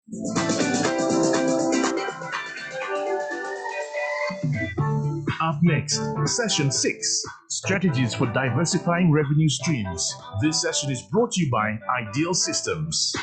Up next, Session 6, Strategies for Diversifying Revenue Streams. This session is brought to you by Ideal Systems.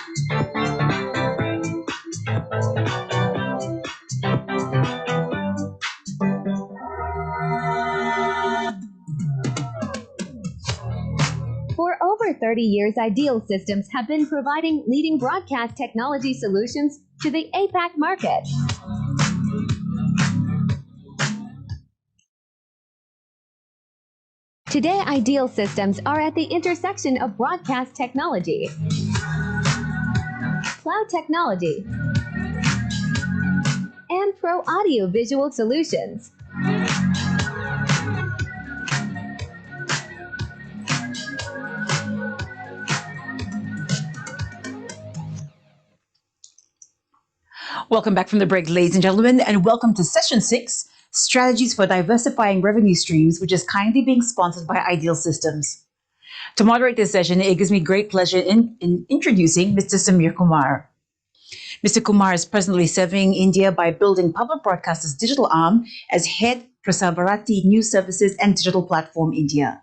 For over 30 years, Ideal Systems have been providing leading broadcast technology solutions to the APAC market. Today, Ideal Systems are at the intersection of broadcast technology, cloud technology, and pro audio-visual solutions. Welcome back from the break, ladies and gentlemen, and welcome to Session 6, Strategies for Diversifying Revenue Streams, which is kindly being sponsored by Ideal Systems. To moderate this session, it gives me great pleasure in introducing Mr. Samir Kumar. Mr. Kumar is presently serving India by building Public Broadcaster's digital arm as head Prasar Bharati News Services and Digital Platform India.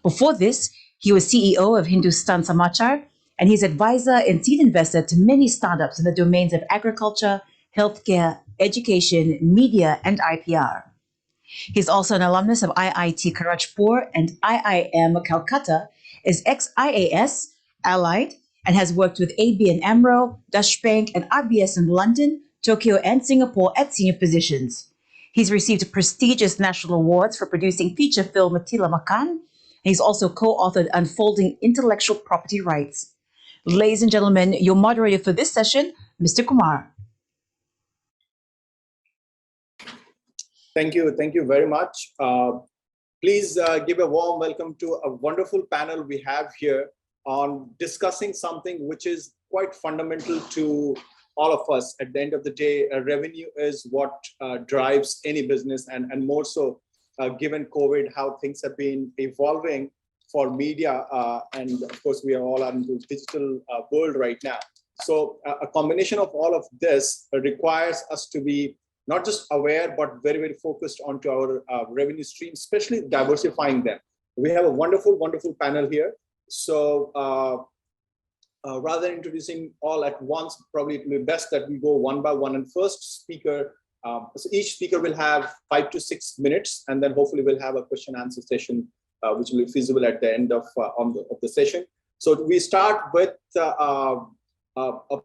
Before this, he was CEO of Hindustan Samachar, and he's advisor and seed investor to many startups in the domains of agriculture, healthcare, education, media, and IPR. He's also an alumnus of IIT Kharagpur and IIM Calcutta, is ex-IAS allied, and has worked with ABN AMRO, Deutsche Bank, and RBS in London, Tokyo, and Singapore at senior positions. He's received prestigious national awards for producing feature film Matila Makan, and he's also co-authored Unfolding Intellectual Property Rights. Ladies and gentlemen, your moderator for this session, Mr. Kumar. Thank you very much. Please give a warm welcome to a wonderful panel we have here on discussing something which is quite fundamental to all of us. At the end of the day, revenue is what drives any business, and more so given COVID, how things have been evolving for media, and of course we are all in the digital world right now. So a combination of all of this requires us to be not just aware, but very, very focused onto our revenue streams, especially diversifying them. We have a wonderful panel here. So rather than introducing all at once, probably it will be best that we go one by one. And first speaker, so each speaker will have 5 to 6 minutes, and then hopefully we'll have a question and answer session, which will be feasible at the end of the session. So we start with a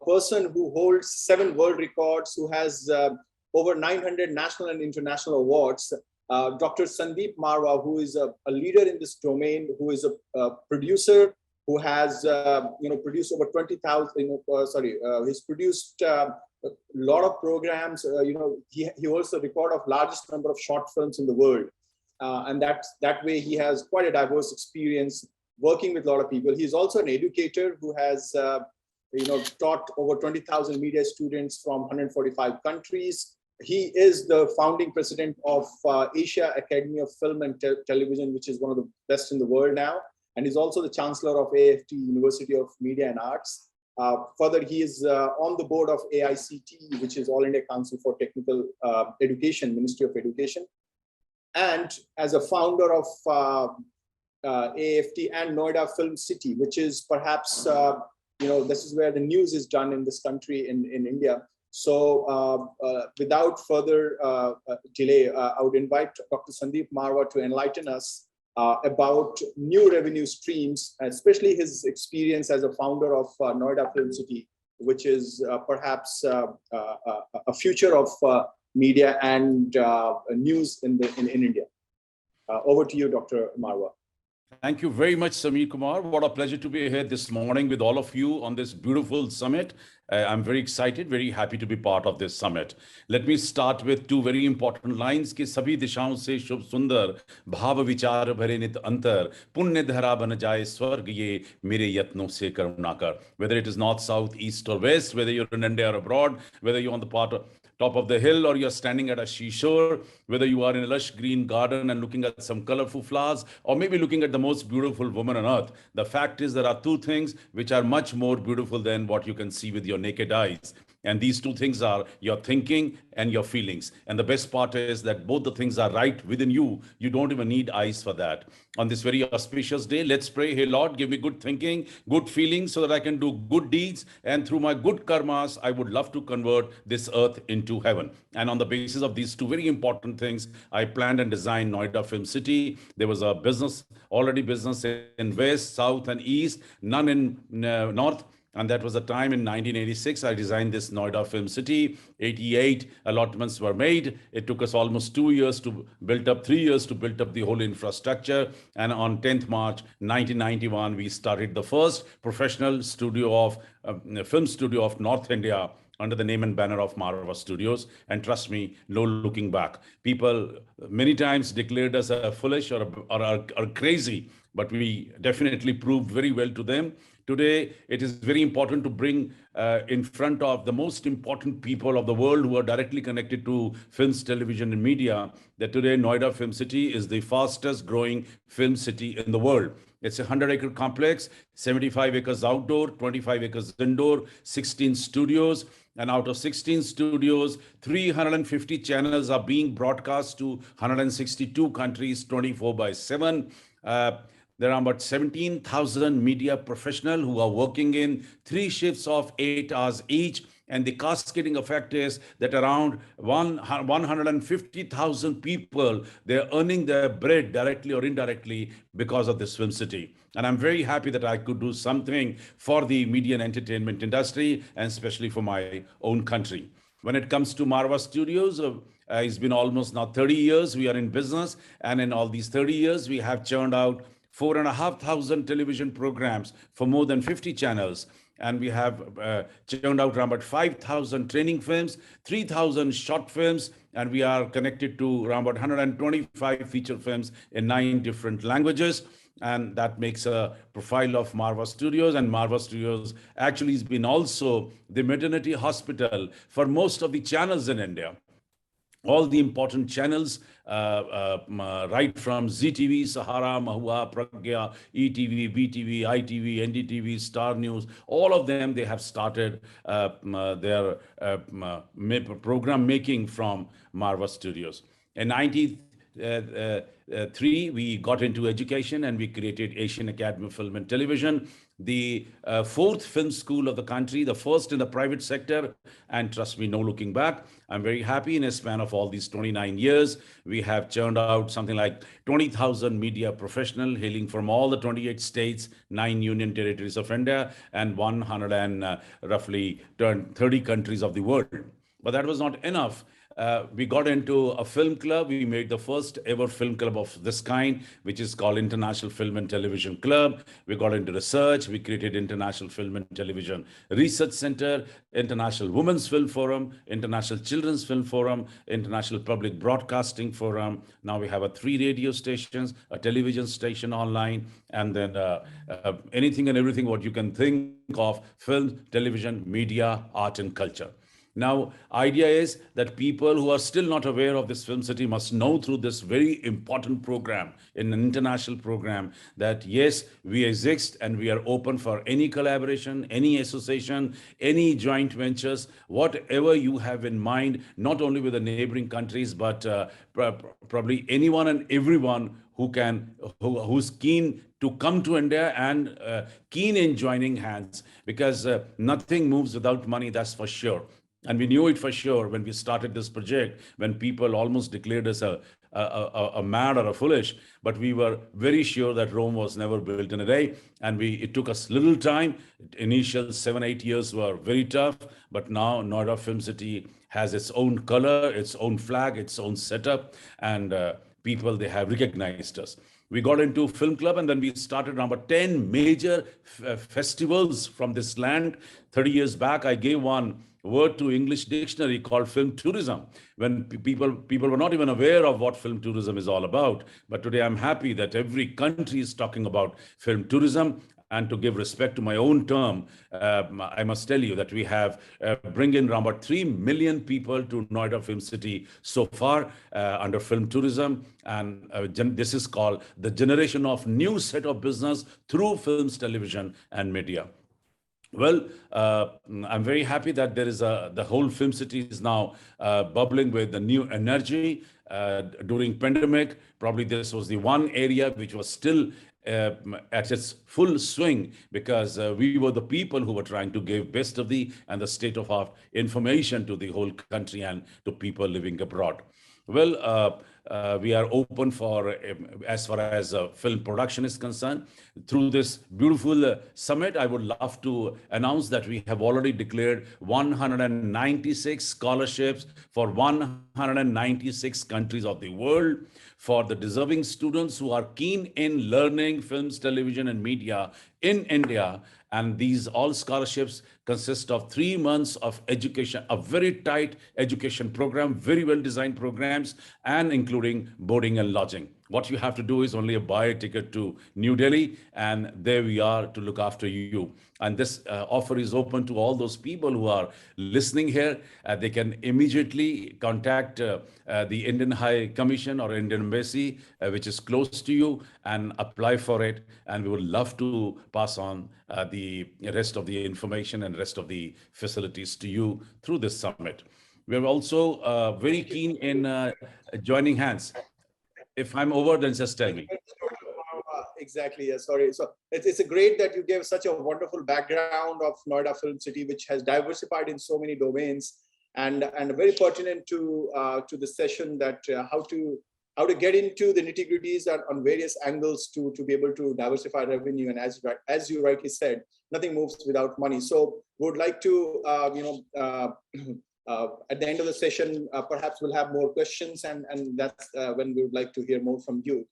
person who holds 7 world records, who has over 900 national and international awards, Dr. Sandeep Marwa, who is a leader in this domain, who is a producer, who has produced over 20,000. He's produced a lot of programs. He holds the record of largest number of short films in the world, and that way he has quite a diverse experience working with a lot of people. He's also an educator who has taught over 20,000 media students from 145 countries. He is the founding president of Asia Academy of Film and Television, which is one of the best in the world now. And he's also the chancellor of AFT, University of Media and Arts. Further, he is on the board of AICT, which is All India Council for Technical Education, Ministry of Education. And as a founder of AFT and Noida Film City, which is perhaps, this is where the news is done in this country, in India. So without further delay, I would invite Dr. Sandeep Marwa to enlighten us about new revenue streams, especially his experience as a founder of Noida Film City, which is perhaps a future of media and news in India. Over to you, Dr. Marwa. Thank you very much, Samir Kumar. What a pleasure to be here this morning with all of you on this beautiful summit. I'm very excited, very happy to be part of this summit. Let me start with 2 very important lines कि सभी दिशाओं से शुभ सुंदर भाव विचार भरे नित अंतर पुण्य धरा बन जाए स्वर्ग ये मेरे यत्नों से करुणा कर. Whether it is north, south, east or west, whether you're in India or abroad, whether you're on the top of the hill or you're standing at a seashore, whether you are in a lush green garden and looking at some colorful flowers, or maybe looking at the most beautiful woman on earth, the fact is there are 2 things which are much more beautiful than what you can see with your naked eyes. And these two things are your thinking and your feelings. And the best part is that both the things are right within you. You don't even need eyes for that. On this very auspicious day, let's pray, hey Lord, give me good thinking, good feelings so that I can do good deeds. And through my good karmas, I would love to convert this earth into heaven. And on the basis of these two very important things, I planned and designed Noida Film City. There was a already business in West, South, and East, none in North. And that was the time in 1986, I designed this Noida Film City. 88 allotments were made. It took us almost 2 years to build up, 3 years to build up the whole infrastructure. And on 10th March 1991, we started the first professional film studio of North India under the name and banner of Marva Studios. And trust me, no looking back. People many times declared us foolish or crazy, but we definitely proved very well to them. Today, it is very important to bring in front of the most important people of the world who are directly connected to films, television, and media, that today Noida Film City is the fastest growing film city in the world. It's a 100-acre complex, 75 acres outdoor, 25 acres indoor, 16 studios. And out of 16 studios, 350 channels are being broadcast to 162 countries, 24/7. There are about 17,000 media professionals who are working in 3 shifts of 8 hours each. And the cascading effect is that around 150,000 people, they're earning their bread directly or indirectly because of this film city. And I'm very happy that I could do something for the media and entertainment industry, and especially for my own country. When it comes to Marva Studios, it's been almost now 30 years we are in business. And in all these 30 years, we have churned out 4,500 television programs for more than 50 channels. And we have churned out around about 5,000 training films, 3,000 short films, and we are connected to around about 125 feature films in 9 different languages. And that makes a profile of Marva Studios. And Marva Studios actually has been also the maternity hospital for most of the channels in India. All the important channels, right from ZTV, Sahara, Mahua, Pragya, ETV, BTV, ITV, NDTV, Star News, all of them, they have started their program making from Marva Studios. In 1993, we got into education and we created Asian Academy of Film and Television, the 4th film school of the country, the first in the private sector. And trust me, no looking back. I'm very happy in a span of all these 29 years, we have churned out something like 20,000 media professionals hailing from all the 28 states, 9 union territories of India, and 100 and roughly 30 countries of the world. But that was not enough. We got into a film club. We made the first ever film club of this kind, which is called International Film and Television Club. We got into research. We created International Film and Television Research Center, International Women's Film Forum, International Children's Film Forum, International Public Broadcasting Forum. Now we have 3 radio stations, a television station online, and then anything and everything what you can think of: film, television, media, art, and culture. Now, idea is that people who are still not aware of this film city must know through this very important program, an international program, that yes, we exist and we are open for any collaboration, any association, any joint ventures, whatever you have in mind, not only with the neighboring countries, but probably anyone and everyone who's keen to come to India and keen in joining hands, because nothing moves without money, that's for sure. And we knew it for sure when we started this project, when people almost declared us a mad or a foolish, but we were very sure that Rome was never built in a day. And it took us little time. Initial 7-8 years were very tough, but now Noida Film City has its own color, its own flag, its own setup, and people, they have recognized us. We got into film club, and then we started number 10 major festivals from this land. 30 years back, I gave one word to English dictionary called film tourism, when people were not even aware of what film tourism is all about. But today I'm happy that every country is talking about film tourism. And to give respect to my own term, I must tell you that we have bring in around about 3 million people to Noida Film City so far under film tourism. And this is called the generation of new set of business through films, television, and media. Well, I'm very happy that there is the whole film city is now bubbling with the new energy. During pandemic, probably this was the one area which was still at its full swing, because we were the people who were trying to give best of the and the state of art information to the whole country and to people living abroad. Well, we are open for, as far as film production is concerned. Through this beautiful summit, I would love to announce that we have already declared 196 scholarships for 196 countries of the world for the deserving students who are keen in learning films, television, and media in India. And these all scholarships consist of 3 months of education, a very tight education program, very well designed programs, and including boarding and lodging. What you have to do is only buy a ticket to New Delhi, and there we are to look after you. And this offer is open to all those people who are listening here. They can immediately contact the Indian High Commission or Indian Embassy, which is close to you, and apply for it. And we would love to pass on the rest of the information and rest of the facilities to you through this summit. We're also very keen in joining hands. If I'm over, then just tell me. Exactly. Yeah, sorry. So it's a great that you gave such a wonderful background of Noida Film City, which has diversified in so many domains, and very pertinent to the session, that how to get into the nitty-gritties on various angles to be able to diversify revenue. And as you rightly said, nothing moves without money. So we would like to at the end of the session, perhaps we'll have more questions, and that's when we would like to hear more from you.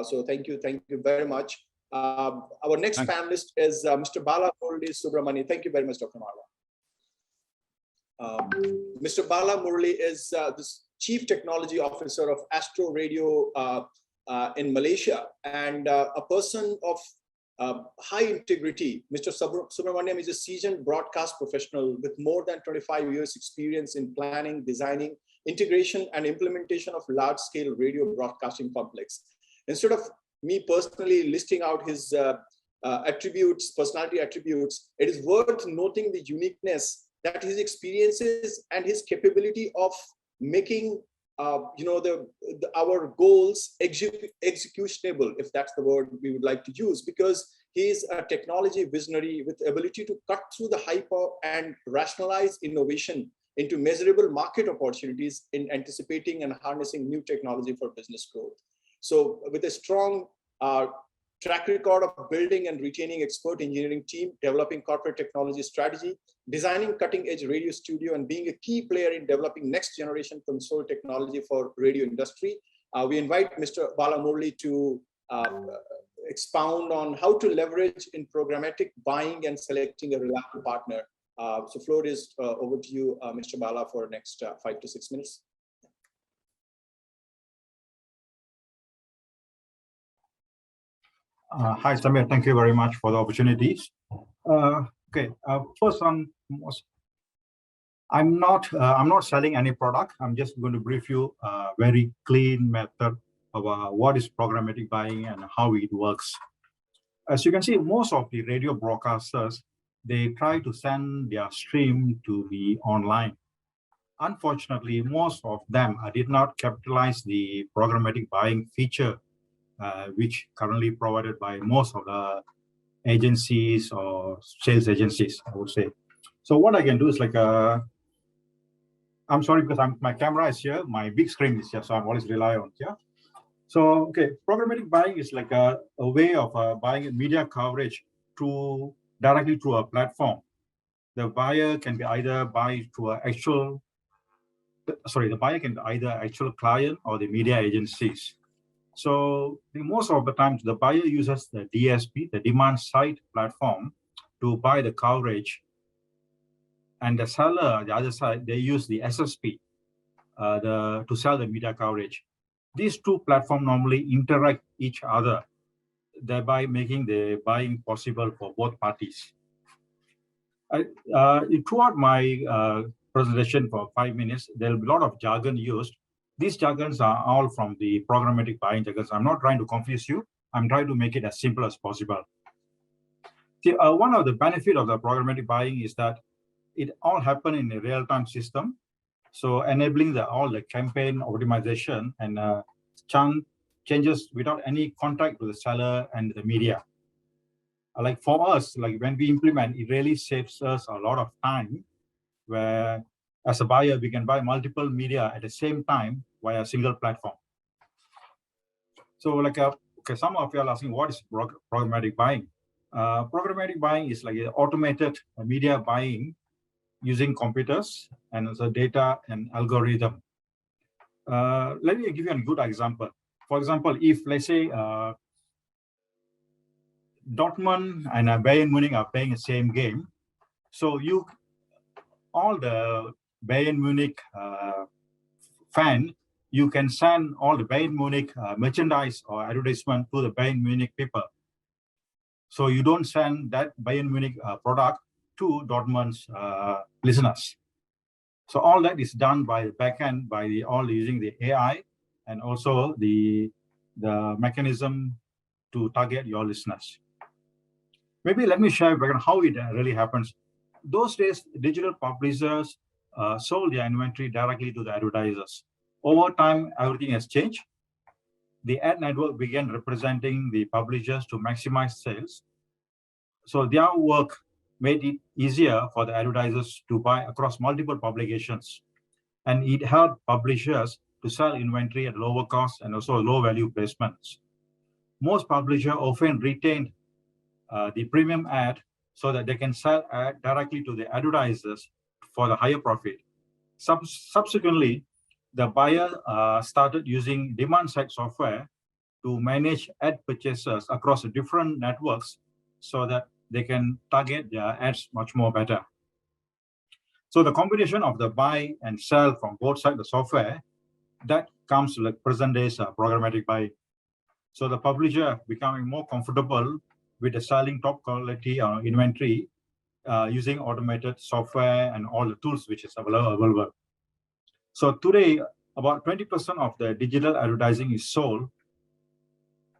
So thank you very much. Our next panelist is Mr. Bala Murli Subramani. Thank you very much, Dr. Marla. Mr. Bala Murli is the Chief Technology Officer of Astro Radio in Malaysia, and a person of high integrity. Mr. Subramaniam is a seasoned broadcast professional with more than 25 years experience in planning, designing, integration, and implementation of large-scale radio broadcasting complex. Instead of me personally listing out his personality attributes, it is worth noting the uniqueness that his experiences and his capability of making our goals executable, if that's the word we would like to use, because he's a technology visionary with ability to cut through the hype and rationalize innovation into measurable market opportunities in anticipating and harnessing new technology for business growth. So with a strong track record of building and retaining expert engineering team, developing corporate technology strategy, designing cutting-edge radio studio, and being a key player in developing next generation console technology for radio industry, we invite Mr. Bala Murli to expound on how to leverage in programmatic buying and selecting a reliable partner. So floor is over to you, Mr. Bala, for the next 5 to 6 minutes. Hi, Samir. Thank you very much for the opportunities. First on most, I'm not selling any product. I'm just going to brief you a very clean method of what is programmatic buying and how it works. As you can see, most of the radio broadcasters, they try to send their stream to be online. Unfortunately, most of them did not capitalize the programmatic buying feature, which currently provided by most of the agencies or sales agencies, I would say. So what I can do is like, I'm sorry, because my camera is here, my big screen is here, so I'm always rely on here. So, okay, programmatic buying is like a way of buying media coverage directly through a platform. The buyer can be either buy through the buyer can be either actual client or the media agencies. So most of the times the buyer uses the DSP, the demand side platform, to buy the coverage, and the seller, the other side, they use the SSP to sell the media coverage. These two platforms normally interact each other, thereby making the buying possible for both parties. Throughout my presentation for 5 minutes, there will be a lot of jargon used. These jargons are all from the programmatic buying jargons. I'm not trying to confuse you. I'm trying to make it as simple as possible. See, one of the benefit of the programmatic buying is that it all happen in a real-time system. So enabling all the campaign optimization and changes without any contact with the seller and the media. Like for us, like when we implement, it really saves us a lot of time where as a buyer, we can buy multiple media at the same time via a single platform. So like, okay, some of you are asking, what is programmatic buying? Programmatic buying is like automated media buying using computers and also data and algorithm. Let me give you a good example. For example, if let's say Dortmund and Bayern Munich are playing the same game, so all the Bayern Munich fan, you can send all the Bayern Munich merchandise or advertisement to the Bayern Munich people. So you don't send that Bayern Munich product to Dortmund's listeners. So all that is done by the backend by all using the AI and also the mechanism to target your listeners. Maybe let me share how it really happens. Those days, digital publishers sold their inventory directly to the advertisers. Over time, everything has changed. The ad network began representing the publishers to maximize sales. So their work made it easier for the advertisers to buy across multiple publications. And it helped publishers to sell inventory at lower cost and also low value placements. Most publishers often retained the premium ad so that they can sell ad directly to the advertisers for the higher profit. Subsequently, the buyer started using demand-side software to manage ad purchases across different networks so that they can target their ads much more better. So the combination of the buy and sell from both sides of the software, that comes to like present days programmatic buy. So the publisher becoming more comfortable with the selling top quality inventory using automated software and all the tools which is available. So today, about 20% of the digital advertising is sold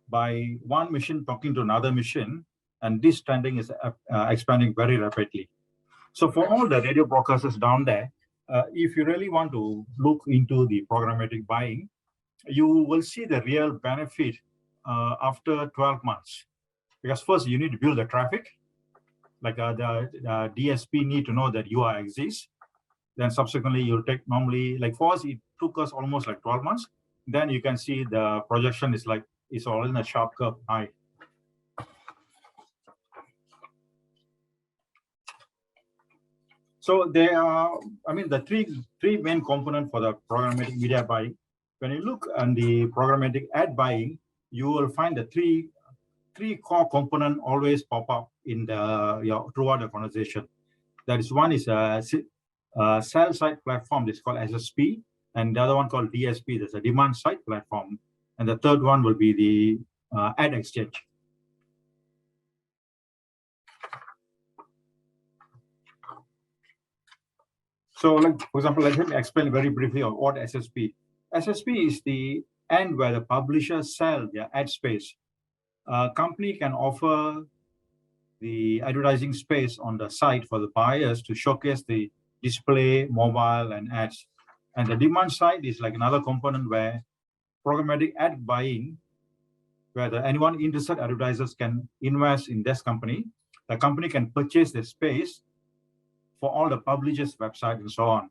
by one machine talking to another machine, and this trending is expanding very rapidly. So for all the radio broadcasters down there, if you really want to look into the programmatic buying, you will see the real benefit after 12 months. Because first you need to build the traffic, like the DSP need to know that you exist. Then subsequently you'll take normally, like for us, it took us almost like 12 months. Then you can see the projection is like, it's all in a sharp curve high. So there are, the three main components for the programmatic media buying. When you look on the programmatic ad buying, you will find the three core components always pop up in the throughout the conversation. That is, one is a sell side platform. It's called SSP, and the other one called DSP. There's a demand side platform, and the third one will be the ad exchange. So, like, for example, let me explain very briefly of what SSP. SSP is the end where the publishers sell their ad space. A company can offer the advertising space on the site for the buyers to showcase the display, mobile, and ads. And the demand side is like another component where programmatic ad buying, where anyone interested advertisers can invest in this company. The company can purchase the space for all the publishers' website and so on.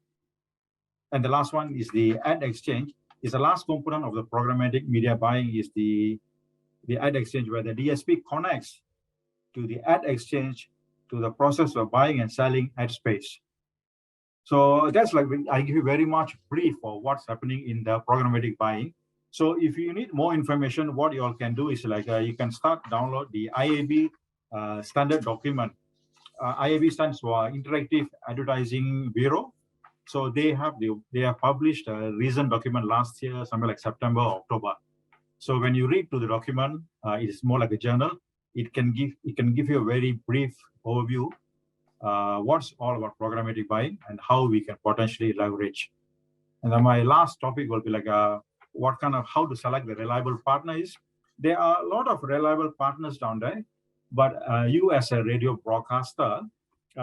And the last one is the ad exchange. Is the last component of the programmatic media buying is the ad exchange, where the DSP connects to the ad exchange to the process of buying and selling ad space. So that's like, I give you very much brief for what's happening in the programmatic buying. So if you need more information, what you all can do is like, you can start download the IAB standard document. IAB stands for Interactive Advertising Bureau. So they have published a recent document last year, somewhere like September or October. So when you read through the document, it is more like a journal. It can give you a very brief overview what's all about programmatic buying and how we can potentially leverage. And then my last topic will be like how to select the reliable partner is. There are a lot of reliable partners down there. But you as a radio broadcaster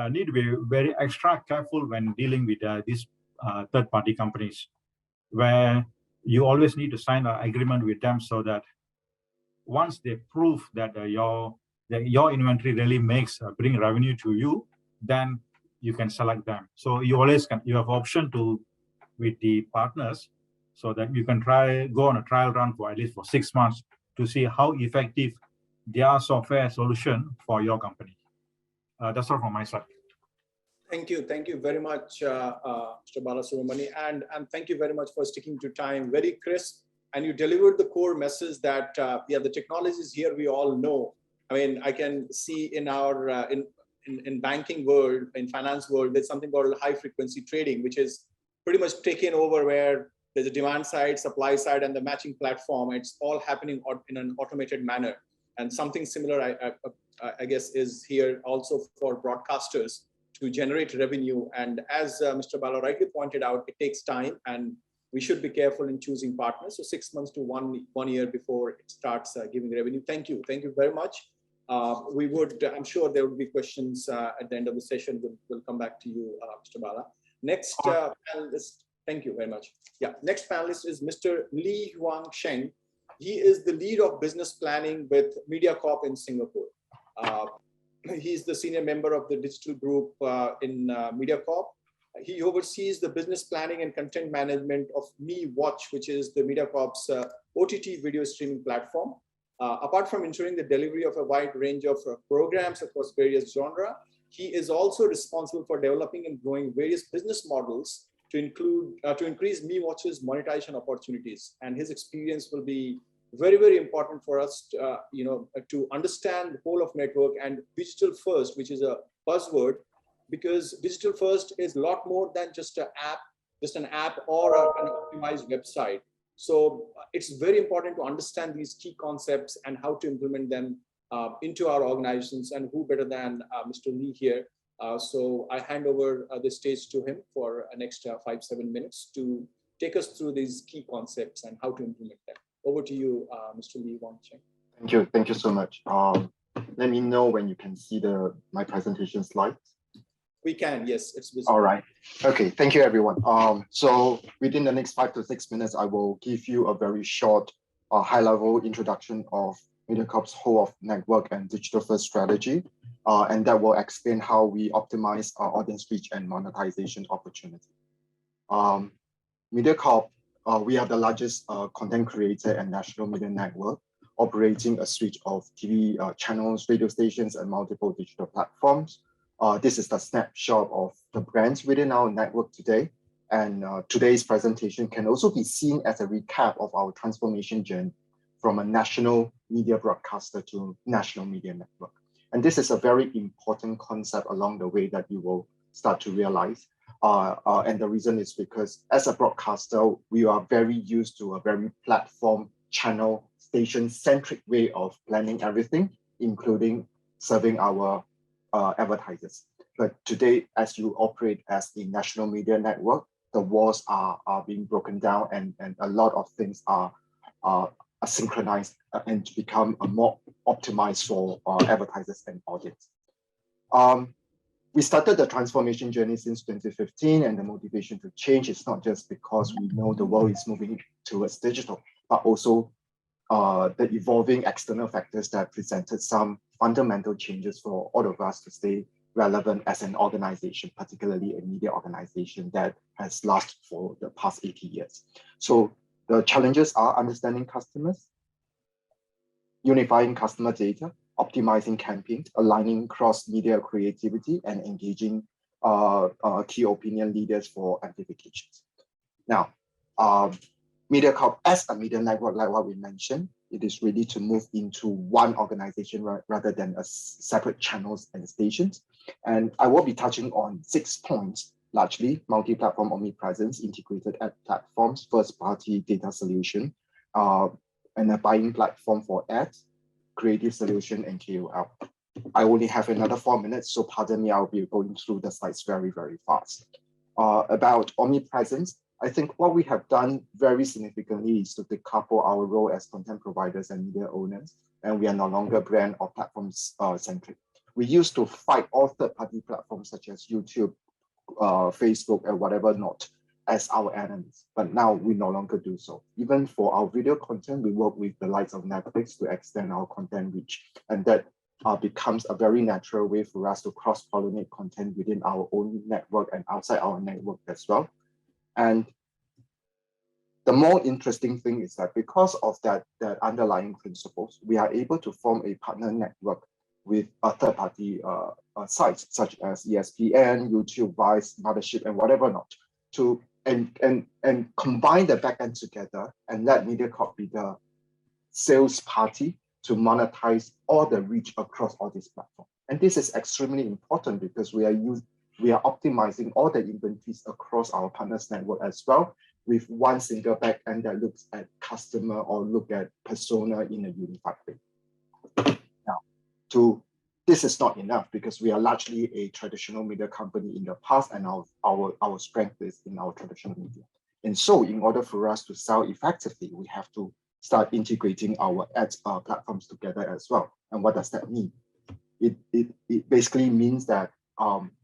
need to be very extra careful when dealing with these third-party companies, where you always need to sign an agreement with them so that once they prove that your inventory really makes bring revenue to you, then you can select them. So you always you have option to with the partners, so that you can go on a trial run for at least for 6 months to see how effective their software solution for your company. That's all from my side. Thank you very much, Mr. Balasubramani, and thank you very much for sticking to time. Very crisp, and you delivered the core message that the technologies here we all know. I mean, I can see in our in banking world, in finance world, there's something called high frequency trading, which is pretty much taken over, where there's a demand side, supply side, and the matching platform. It's all happening in an automated manner, and something similar, I guess, is here also for broadcasters to generate revenue. And as Mr. Bala rightly pointed out, it takes time, and we should be careful in choosing partners. So 6 months to one year before it starts giving revenue. Thank you very much. I'm sure there will be questions at the end of the session. We'll come back to you, Mr. Bala. Next panelist, thank you very much. Yeah, next panelist is Mr. Lee Huang Sheng. He is the lead of business planning with MediaCorp in Singapore. He's the senior member of the digital group in MediaCorp. He oversees the business planning and content management of MeWatch, which is the MediaCorp's OTT video streaming platform. Apart from ensuring the delivery of a wide range of programs across various genres, he is also responsible for developing and growing various business models to increase MeWatch's monetization opportunities. And his experience will be very important for us to understand the whole of network and digital first, which is a buzzword, because digital first is a lot more than just an app or an optimized website. So it's very important to understand these key concepts and how to implement them into our organizations, and who better than Mr. Lee here. So I hand over the stage to him for an extra 5-7 minutes to take us through these key concepts and how to implement them. Over to you, Mr. Lee Wang Cheng. Thank you so much. Let me know when you can see my presentation slides. We can, yes, it's visible. All right. Okay, thank you, everyone. So within the next 5 to 6 minutes, I will give you a very short, high-level introduction of MediaCorp's whole of network and digital-first strategy, and that will explain how we optimize our audience reach and monetization opportunity. MediaCorp, we are the largest content creator and national media network, operating a suite of TV channels, radio stations, and multiple digital platforms. This is the snapshot of the brands within our network today. And today's presentation can also be seen as a recap of our transformation journey from a national media broadcaster to national media network. And this is a very important concept along the way that you will start to realize. And the reason is because as a broadcaster, we are very used to a very platform, channel, station-centric way of planning everything, including serving our advertisers. But today, as you operate as the national media network, the walls are being broken down, and a lot of things are synchronized and to become more optimized for advertisers and audience. We started the transformation journey since 2015, and the motivation to change is not just because we know the world is moving towards digital, but also the evolving external factors that presented some fundamental changes for all of us to stay relevant as an organization, particularly a media organization that has lasted for the past 80 years. So the challenges are understanding customers, unifying customer data, optimizing campaigns, aligning cross-media creativity, and engaging key opinion leaders for amplifications. Now, MediaCorp as a media network, like what we mentioned, it is really to move into one organization rather than a separate channels and stations. And I will be touching on 6 points, largely multi-platform omnipresence, integrated ad platforms, first-party data solution, and a buying platform for ads, creative solution, and KOL. I only have another 4 minutes, so pardon me, I'll be going through the slides very fast. About omnipresence, I think what we have done very significantly is to decouple our role as content providers and media owners and we are no longer brand or platforms centric. We used to fight all third-party platforms such as YouTube, Facebook, and whatever not as our enemies. But now we no longer do so. Even for our video content, we work with the likes of Netflix to extend our content reach. And that becomes a very natural way for us to cross-pollinate content within our own network and outside our network as well. And the more interesting thing is that because of that underlying principles, we are able to form a partner network with a third-party sites such as ESPN, YouTube, Vice, Mothership, and whatever not, to and combine the backend together and let MediaCorp be the sales party to monetize all the reach across all these platforms. And this is extremely important because we are optimizing all the inventories across our partners network as well, with one single backend that looks at customer or look at persona in a unified way. Now, this is not enough because we are largely a traditional media company in the past, and our strength is in our traditional media. And so in order for us to sell effectively, we have to start integrating our ads platforms together as well. And what does that mean? It basically means that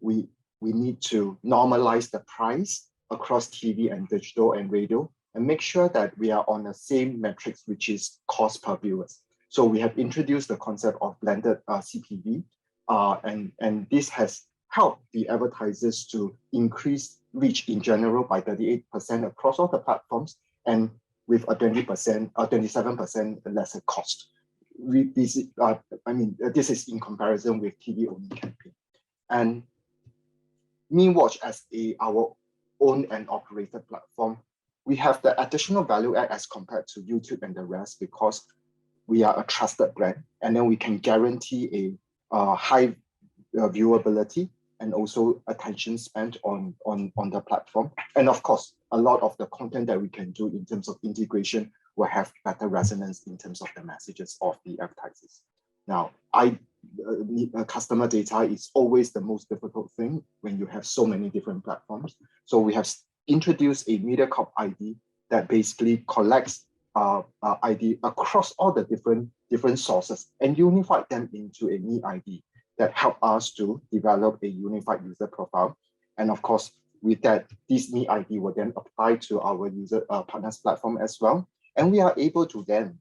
we need to normalize the price across TV and digital and radio and make sure that we are on the same metrics, which is cost per viewers. So we have introduced the concept of blended CPV, and this has helped the advertisers to increase reach in general by 38% across all the platforms, and with a 27% lesser cost. This is in comparison with TV-only campaign. And MeWatch as our owned and operated platform, we have the additional value add as compared to YouTube and the rest because we are a trusted brand, and then we can guarantee a high viewability and also attention spent on the platform. And of course, a lot of the content that we can do in terms of integration will have better resonance in terms of the messages of the advertisers. Now, customer data is always the most difficult thing when you have so many different platforms. So we have introduced a MediaCorp ID that basically collects ID across all the different sources and unified them into a Me ID that help us to develop a unified user profile. And of course, with that, this Me ID will then apply to our user partners platform as well. And we are able to then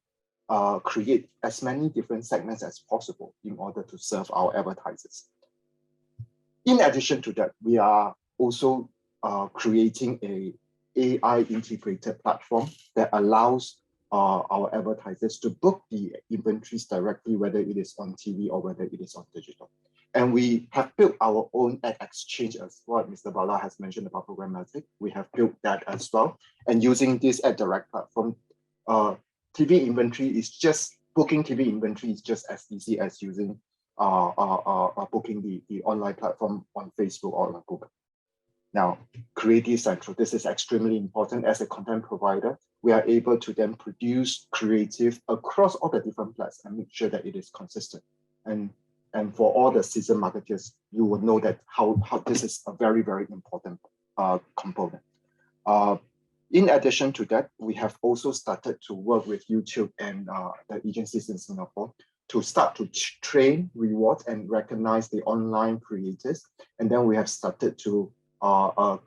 create as many different segments as possible in order to serve our advertisers. In addition to that, we are also creating a AI integrated platform that allows our advertisers to book the inventories directly, whether it is on TV or whether it is on digital. And we have built our own ad exchange as what Mr. Bala has mentioned about programmatic. We have built that as well. And using this ad direct platform, TV inventory is just booking TV inventory is just as easy as using booking the online platform on Facebook or on Google. Now, Creative Central, this is extremely important. As a content provider, we are able to then produce creative across all the different platforms and make sure that it is consistent. And for all the seasoned marketers, you will know that how this is a very, very important component. In addition to that, we have also started to work with YouTube and the agencies in Singapore to start to train, reward, and recognize the online creators. And then we have started to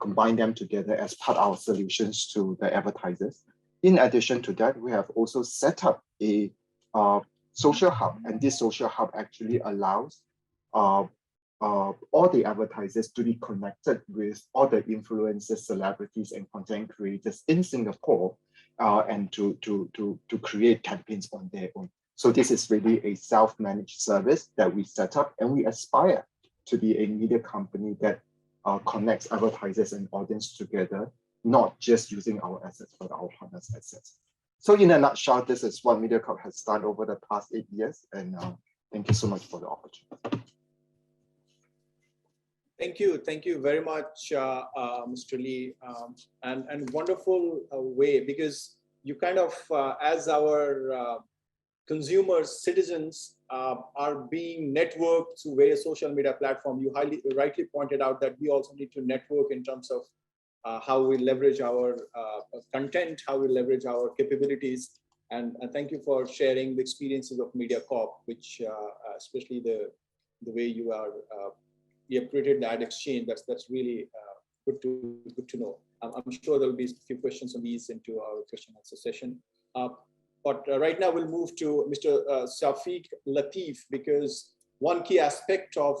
combine them together as part of our solutions to the advertisers. In addition to that, we have also set up a social hub, and this social hub actually allows all the advertisers to be connected with all the influencers, celebrities, and content creators in Singapore, and to create campaigns on their own. So this is really a self-managed service that we set up, and we aspire to be a media company that connects advertisers and audience together, not just using our assets, but our partners' assets. So in a nutshell, this is what MediaCorp has done over the past 8 years, and thank you so much for the opportunity. Thank you very much, Mr. Lee, and wonderful way, because you kind of, as our consumers, citizens are being networked through various social media platforms. You rightly pointed out that we also need to network in terms of how we leverage our content, how we leverage our capabilities. And thank you for sharing the experiences of MediaCorp, which especially the way you have created the ad exchange. That's really good to know. I'm sure there will be a few questions on these into our question and answer session. But right now we'll move to Mr. Shafiq Latif, because one key aspect of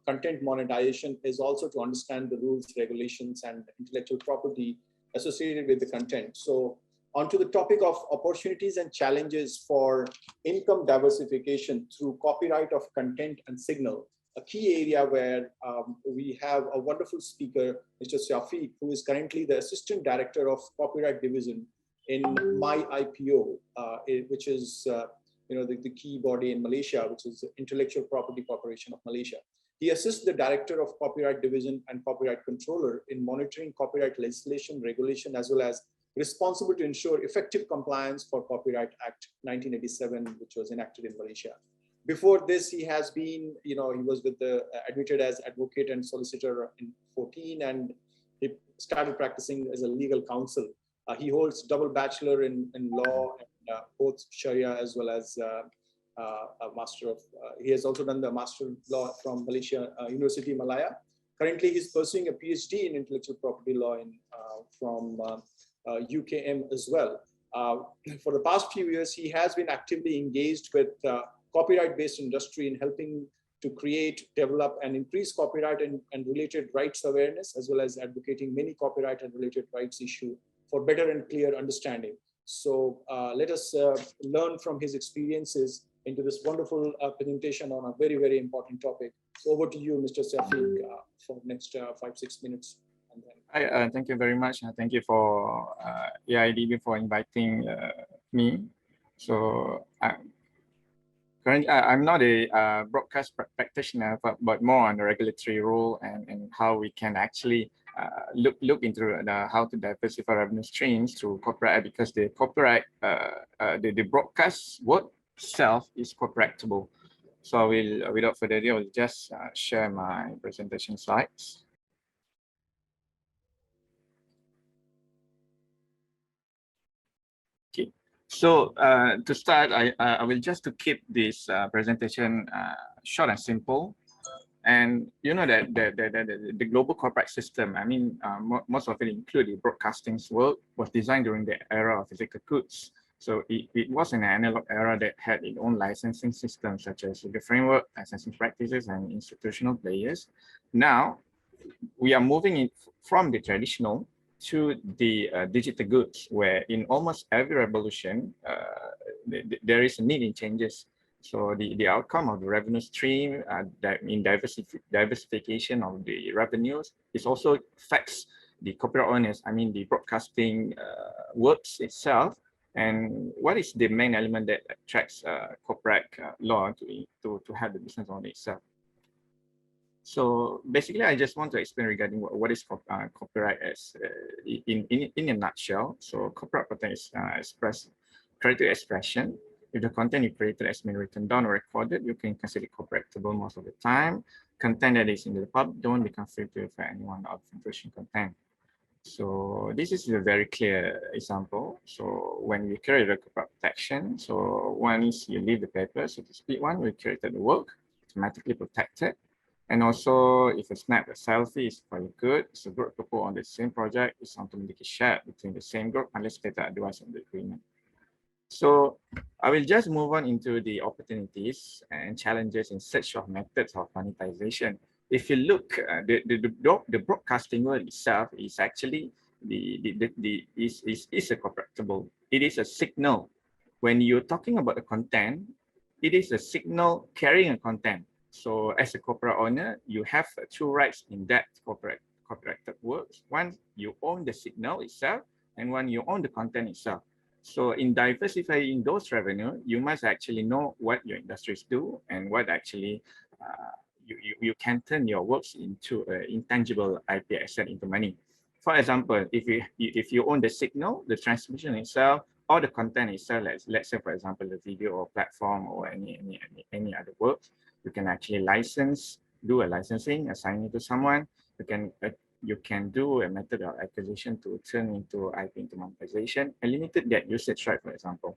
content monetization is also to understand the rules, regulations, and intellectual property associated with the content. So onto the topic of opportunities and challenges for income diversification through copyright of content and signal, a key area where we have a wonderful speaker, Mr. Shafiq, who is currently the Assistant Director of Copyright Division in MyIPO, which is the key body in Malaysia, which is the Intellectual Property Corporation of Malaysia. He assists the Director of Copyright Division and Copyright Controller in monitoring copyright legislation, regulation, as well as responsible to ensure effective compliance for Copyright Act 1987, which was enacted in Malaysia. Before this, he has been, he was with admitted as advocate and solicitor in 2014, and he started practicing as a legal counsel. He holds double bachelor in law, and both Sharia as well as a master of. He has also done the master of law from Malaysia University Malaya. Currently, he's pursuing a PhD in intellectual property law from UKM as well. For the past few years, he has been actively engaged with copyright-based industry in helping to create, develop, and increase copyright and related rights awareness, as well as advocating many copyright and related rights issues for better and clear understanding. So let us learn from his experiences into this wonderful presentation on a very, very important topic. So over to you, Mr. Shafiq, for the next 5-6 minutes. Hi, thank you very much. Thank you for AIDB for inviting me. So currently, I'm not a broadcast practitioner, but more on the regulatory role and how we can actually look into how to diversify revenue streams through copyright, because the copyright, the broadcast work itself is copyrightable. So I will, without further ado, I will just share my presentation slides. Okay. So to start, I will just to keep this presentation short and simple. And you know that the global copyright system, I mean, most of it, including broadcasting's work, was designed during the era of physical goods. So it was an analog era that had its own licensing system, such as the framework, licensing practices, and institutional players. Now, we are moving it from the traditional to the digital goods, where in almost every revolution, there is a need in changes. So the outcome of the revenue stream, that in diversification of the revenues, is also affects the copyright owners, I mean the broadcasting works itself, and what is the main element that attracts copyright law to have the business owner itself. So basically, I just want to explain regarding what is copyright as in a nutshell. So copyright content is creative expression. If the content you created has been written down or recorded, you can consider it copyrightable most of the time. Content that is in the public don't become free to for anyone of infringing content. So this is a very clear example. So when we create a copyright protection, so once you leave the paper, so to speak, we created the work, automatically protected. And also, if you snap a selfie, it's very good. So group couple on the same project is automatically shared between the same group unless stated otherwise in the agreement. So I will just move on into the opportunities and challenges in search of methods of monetization. If you look, the broadcasting world itself is actually is a copyrightable. It is a signal. When you're talking about the content, it is a signal carrying a content. So as a copyright owner, you have two rights in that copyrighted works. One, you own the signal itself, and one, you own the content itself. So in diversifying those revenue, you must actually know what your industries do and what actually you can turn your works into an intangible IP asset into money. For example, if you own the signal, the transmission itself, or the content itself, let's say for example the video or platform or any other works, you can actually do a licensing, assign it to someone. You can you can do a method of acquisition to turn into IP into monetization and limited that usage, right, for example.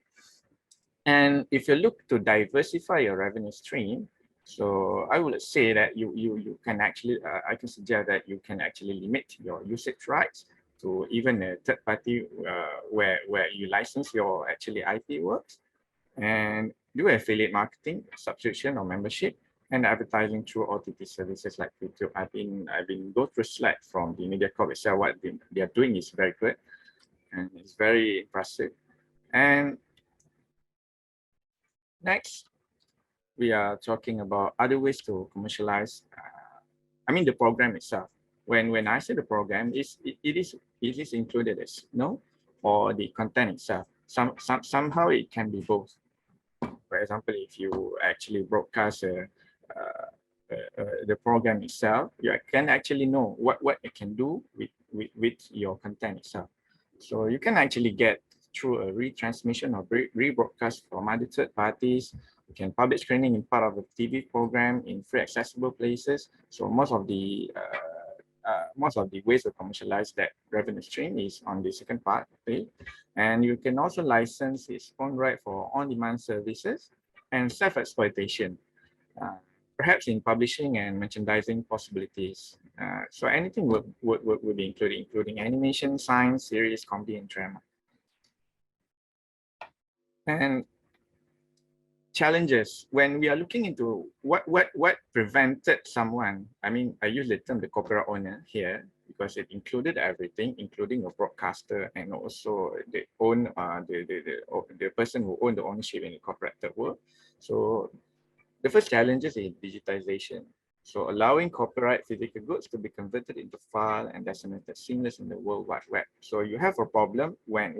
And if you look to diversify your revenue stream, so I would say that you can actually, I can suggest that you can actually limit your usage rights to even a third party where you license your actually IP works, and do affiliate marketing, subscription or membership, and advertising through OTT services like YouTube. I've been go through slides from the MediaCorp itself. What they are doing is very good, and it's very impressive. And next, we are talking about other ways to commercialize. I mean, the program itself. When I say the program, it is included as or the content itself. Somehow it can be both. For example, if you actually broadcast the program itself, you can actually know what it can do with your content itself. So you can actually get through a retransmission or rebroadcast from other third parties. You can publish screening in part of a TV program in free accessible places. So most of the ways to commercialize that revenue stream is on the second part of it. And you can also license its own right for on-demand services and self-exploitation, perhaps in publishing and merchandising possibilities. So anything would be included, including animation, science, series, comedy, and drama. And challenges when we are looking into what prevented someone. I mean, I use the term the copyright owner here because it included everything, including a broadcaster and also the person who owned the ownership in the copyrighted work. So the first challenge is digitization. So allowing copyright physical goods to be converted into file and disseminated seamless in the World Wide Web. So you have a problem when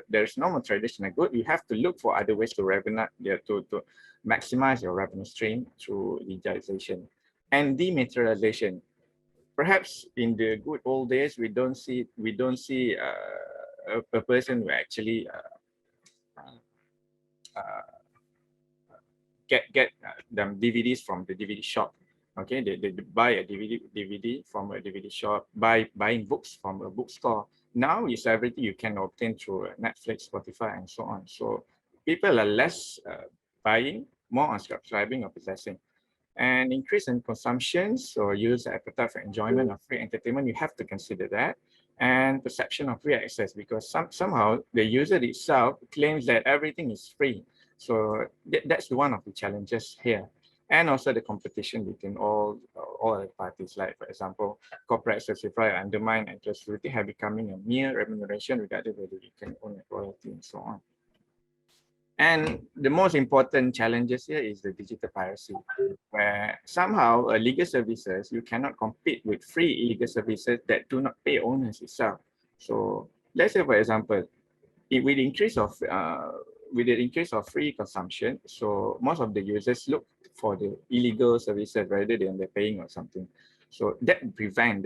there's no more traditional good, you have to look for other ways to to maximize your revenue stream through digitization and dematerialization. Perhaps in the good old days, we don't see a person who actually get them DVDs from the DVD shop. Okay, they buy a DVD from a DVD shop, buying books from a bookstore. Now it's everything you can obtain through Netflix, Spotify, and so on. So people are less buying, more on subscribing or possessing. And increase in consumption, so user appetite for enjoyment of free entertainment, you have to consider that. And perception of free access, because somehow the user itself claims that everything is free. So that's one of the challenges here. And also the competition between all other parties, like for example, corporate certified undermine and exclusivity have becoming a mere remuneration regardless whether you can own a royalty and so on. And the most important challenges here is the digital piracy, where somehow legal services, you cannot compete with free illegal services that do not pay owners itself. So let's say, for example, with the increase of free consumption, so most of the users look for the illegal services rather than the paying or something. So that prevent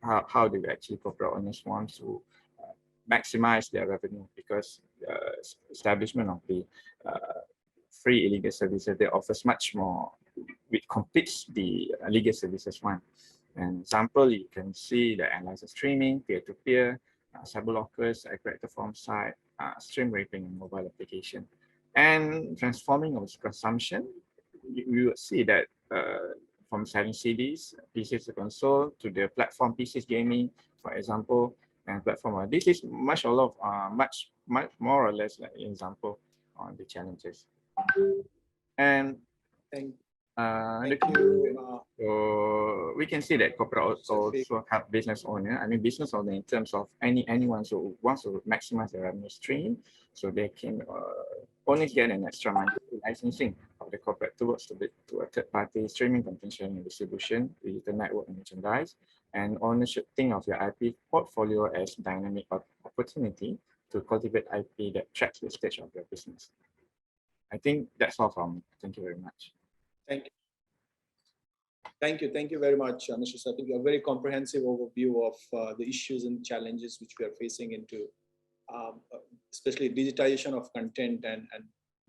how the actually corporate owners want to maximize their revenue, because establishment of the free illegal services, they offers much more, which competes the legal services one. An example, you can see the analyzer streaming, peer-to-peer, cyber lockers, aggregator form site, stream raping and mobile application. And transforming of consumption, you will see that from selling CDs, PCs to console, to the platform PCs gaming, for example, and platform. This is much more or less like an example on the challenges. And Thank you. So we can see that corporate also help business owner. I mean, business owner in terms of anyone who wants to maximize their revenue stream, so they can only get an extra money licensing of the corporate towards to a third party streaming, content sharing and distribution, digital network and merchandise. And owners should think of your IP portfolio as dynamic opportunity to cultivate IP that tracks the stage of your business. I think that's all from me. Thank you very much. Thank you. Thank you very much, Mr. Sati. A very comprehensive overview of the issues and challenges which we are facing into, especially digitization of content, and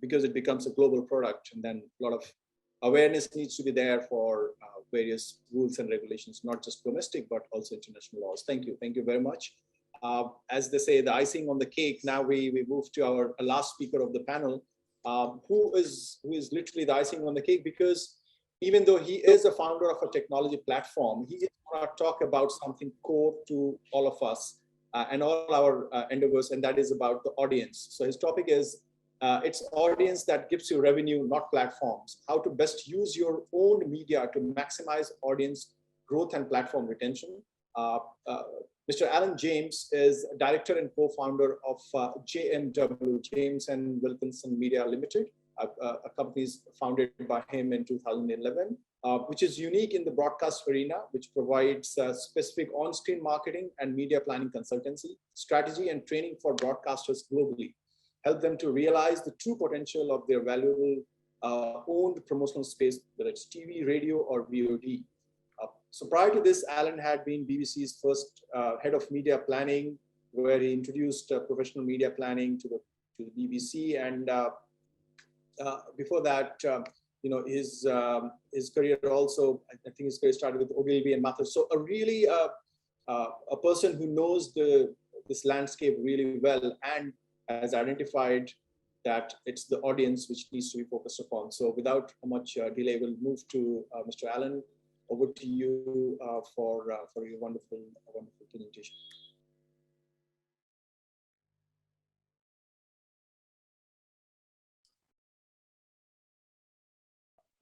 because it becomes a global product, and then a lot of awareness needs to be there for various rules and regulations, not just domestic, but also international laws. Thank you. Thank you very much. As they say, the icing on the cake, now we move to our last speaker of the panel, who is literally the icing on the cake, because even though he is a founder of a technology platform, he is going to talk about something core to all of us and all our endeavors, and that is about the audience. So his topic is, it's audience that gives you revenue, not platforms. How to best use your own media to maximize audience growth and platform retention. Mr. Alan James is director and co-founder of JMW, James and Wilkinson Media Limited, a company founded by him in 2011, which is unique in the broadcast arena, which provides specific on-screen marketing and media planning consultancy, strategy and training for broadcasters globally. Help them to realize the true potential of their valuable owned promotional space, whether it's TV, radio, or VOD. So prior to this, Alan had been BBC's first head of media planning, where he introduced professional media planning to the BBC. And before that, his career also, I think his career started with Ogilvy and Mather. So a really a person who knows this landscape really well and has identified that it's the audience which needs to be focused upon. So without much delay, we'll move to Mr. Alan. Over to you for your wonderful presentation.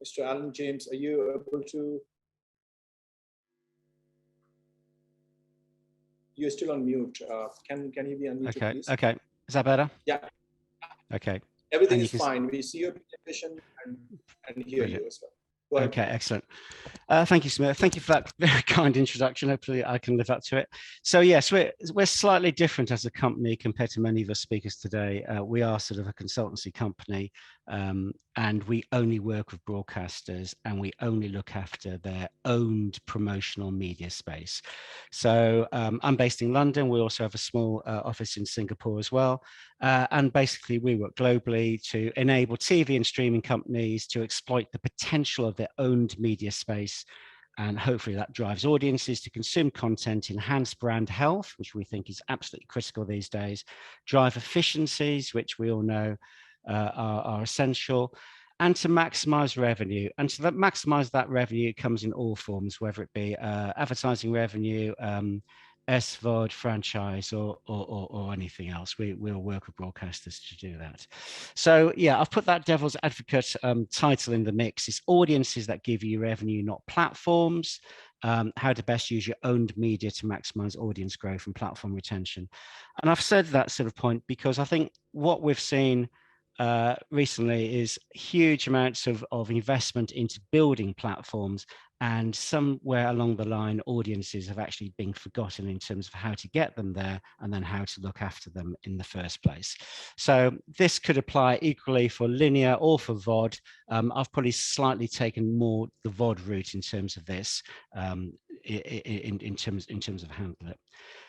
Mr. Alan James, are you able to? You're still on mute. Can you be unmuted, okay, please? Okay. Is that better? Yeah. Okay. Everything is fine. We see your presentation and hear you as well. Okay, excellent. Thank you, Smith. Thank you for that very kind introduction. Hopefully I can live up to it. So yes, we're slightly different as a company compared to many of the speakers today. We are sort of a consultancy company, and we only work with broadcasters, and we only look after their owned promotional media space. So I'm based in London. We also have a small office in Singapore as well. And basically we work globally to enable TV and streaming companies to exploit the potential of their owned media space. And hopefully that drives audiences to consume content, enhance brand health, which we think is absolutely critical these days, drive efficiencies, which we all know are essential, and to maximize revenue. And to maximize that revenue comes in all forms, whether it be advertising revenue, SVOD, franchise, or anything else. We'll work with broadcasters to do that. So yeah, I've put that devil's advocate title in the mix. It's audiences that give you revenue, not platforms. How to best use your owned media to maximize audience growth and platform retention. And I've said that sort of point because I think what we've seen recently is huge amounts of investment into building platforms, and somewhere along the line audiences have actually been forgotten in terms of how to get them there and then how to look after them in the first place. So this could apply equally for linear or for VOD. I've probably slightly taken more the VOD route in terms of this, in terms of handling it.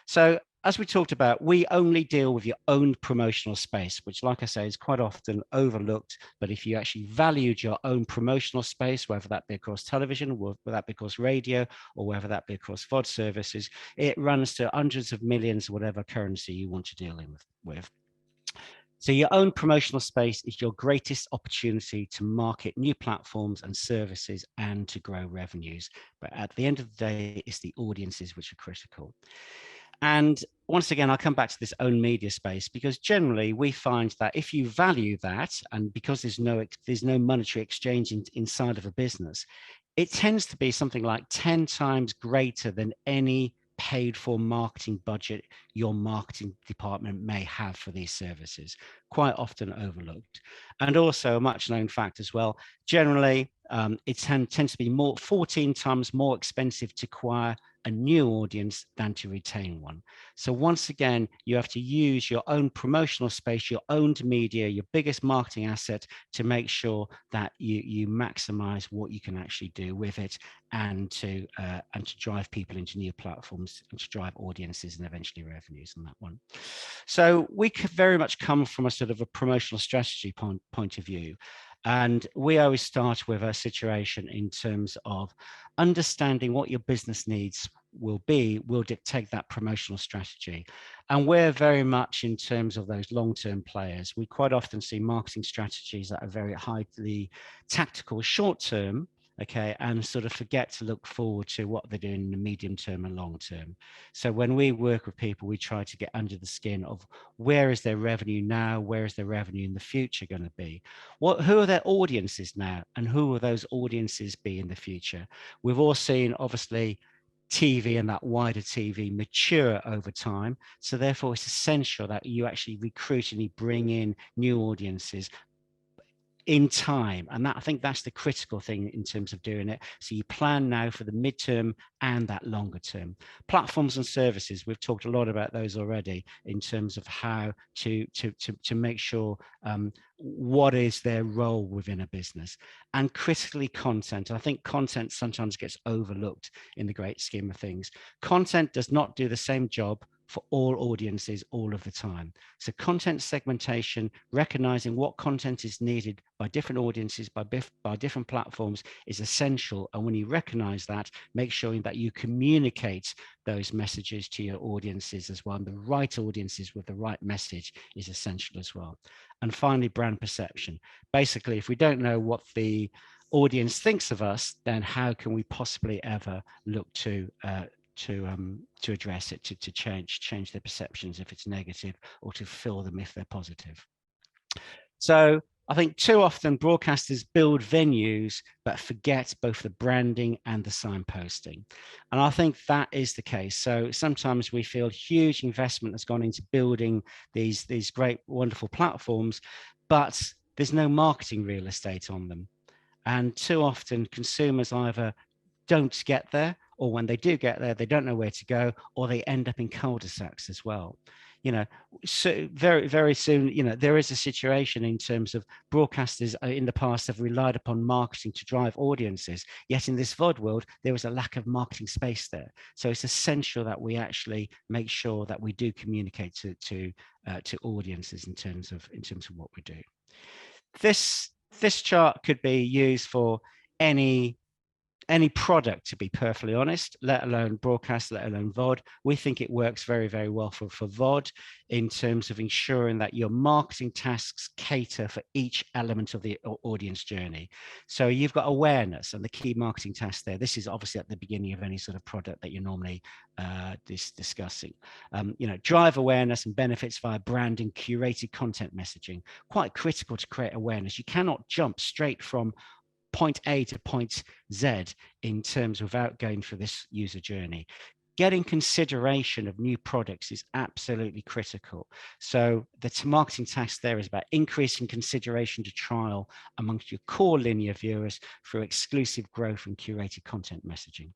So as we talked about, we only deal with your own promotional space, which, like I say, is quite often overlooked. But if you actually valued your own promotional space, whether that be across television, whether that be across radio, or whether that be across VOD services, it runs to hundreds of millions, whatever currency you want to deal with. So your own promotional space is your greatest opportunity to market new platforms and services and to grow revenues. But at the end of the day, it's the audiences which are critical. And once again, I'll come back to this own media space, because generally we find that if you value that, and because there's no monetary exchange inside of a business, it tends to be something like 10 times greater than any paid for marketing budget your marketing department may have for these services, quite often overlooked. And also a much known fact as well, generally it tends to be 14 times more expensive to acquire a new audience than to retain one. So once again, you have to use your own promotional space, your owned media, your biggest marketing asset, to make sure that you maximize what you can actually do with it, and to drive people into new platforms and to drive audiences and eventually revenues on that one. So we could very much come from a sort of a promotional strategy point of view. And we always start with a situation in terms of understanding what your business needs will dictate that promotional strategy. And we're very much in terms of those long-term players. We quite often see marketing strategies that are very highly tactical, short-term, okay, and sort of forget to look forward to what they're doing in the medium term and long term. So when we work with people, we try to get under the skin of where is their revenue now, where is their revenue in the future going to be, who are their audiences now, and who will those audiences be in the future. We've all seen, obviously, TV and that wider TV mature over time. So therefore, it's essential that you actually recruit and you bring in new audiences in time. And that, I think that's the critical thing in terms of doing it. So you plan now for the midterm and that longer term. Platforms and services, we've talked a lot about those already in terms of how to make sure what is their role within a business. And critically, content. I think content sometimes gets overlooked in the great scheme of things. Content does not do the same job for all audiences all of the time. So content segmentation, recognizing what content is needed by different audiences, by different platforms is essential. And when you recognize that, make sure that you communicate those messages to your audiences as well. And the right audiences with the right message is essential as well. And finally, brand perception. Basically, if we don't know what the audience thinks of us, then how can we possibly ever look to address it, to change their perceptions if it's negative, or to fill them if they're positive. So I think too often broadcasters build venues but forget both the branding and the signposting. And I think that is the case. So sometimes we feel huge investment has gone into building these great, wonderful platforms, but there's no marketing real estate on them. And too often consumers either don't get there, or when they do get there, they don't know where to go, or they end up in cul-de-sacs as well. So very, very soon, there is a situation in terms of broadcasters in the past have relied upon marketing to drive audiences. Yet in this VOD world, there was a lack of marketing space there. So it's essential that we actually make sure that we do communicate to audiences in terms of what we do. This chart could be used for any product, to be perfectly honest, let alone broadcast, let alone VOD. We think it works very, very well for VOD in terms of ensuring that your marketing tasks cater for each element of the audience journey. So you've got awareness and the key marketing task there. This is obviously at the beginning of any sort of product that you're normally discussing. Drive awareness and benefits via branding, curated content messaging. Quite critical to create awareness. You cannot jump straight from point A to point Z in terms without going through this user journey. Getting consideration of new products is absolutely critical. So the marketing task there is about increasing consideration to trial amongst your core linear viewers through exclusive growth and curated content messaging.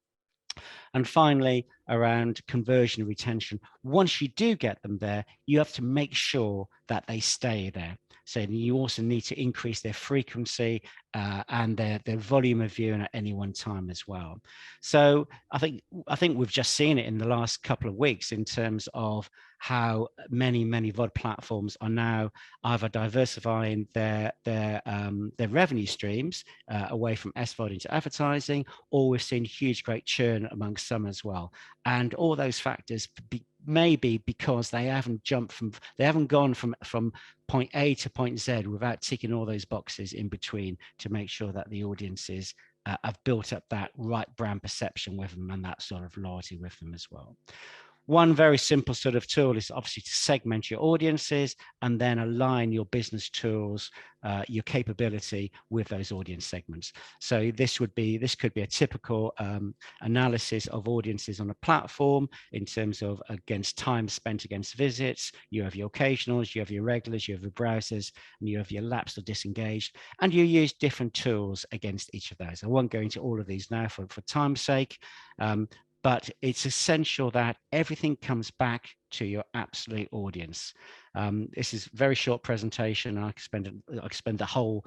And finally, around conversion and retention, once you do get them there, you have to make sure that they stay there. So you also need to increase their frequency and their volume of viewing at any one time as well. So I think we've just seen it in the last couple of weeks in terms of how many VOD platforms are now either diversifying their revenue streams away from SVOD into advertising, or we've seen huge great churn amongst some as well. And all those factors may be because they haven't gone from point A to point Z without ticking all those boxes in between to make sure that the audiences have built up that right brand perception with them and that sort of loyalty with them as well. One very simple sort of tool is obviously to segment your audiences and then align your business tools, your capability with those audience segments. So this could be a typical analysis of audiences on a platform in terms of against time spent against visits. You have your occasionals, you have your regulars, you have your browsers, and you have your lapsed or disengaged, and you use different tools against each of those. I won't go into all of these now for time's sake. But it's essential that everything comes back to your absolute audience. This is a very short presentation. I could spend the whole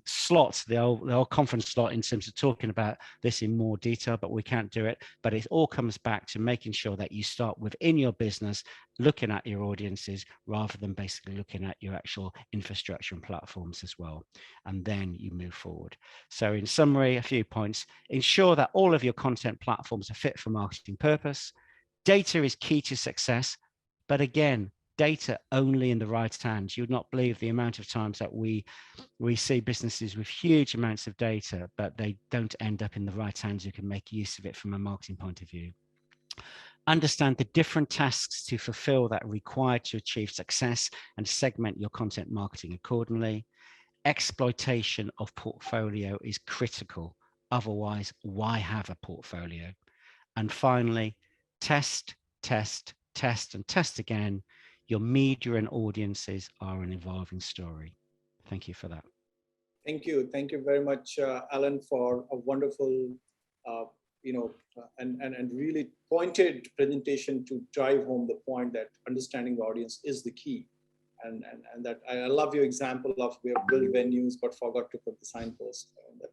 slot, the whole conference slot in terms of talking about this in more detail, but we can't do it. But it all comes back to making sure that you start within your business, looking at your audiences rather than basically looking at your actual infrastructure and platforms as well. And then you move forward. So in summary, a few points: ensure that all of your content platforms are fit for marketing purpose. Data is key to success, but again, data only in the right hands. You would not believe the amount of times that we see businesses with huge amounts of data, but they don't end up in the right hands who can make use of it from a marketing point of view. Understand the different tasks to fulfill that are required to achieve success and segment your content marketing accordingly. Exploitation of portfolio is critical. Otherwise, why have a portfolio? And finally, test, test, test, and test again. Your media and audiences are an evolving story. Thank you for that. Thank you. Thank you very much, Alan, for a wonderful, and really pointed presentation to drive home the point that understanding the audience is the key. And that I love your example of we have built venues but forgot to put the signpost.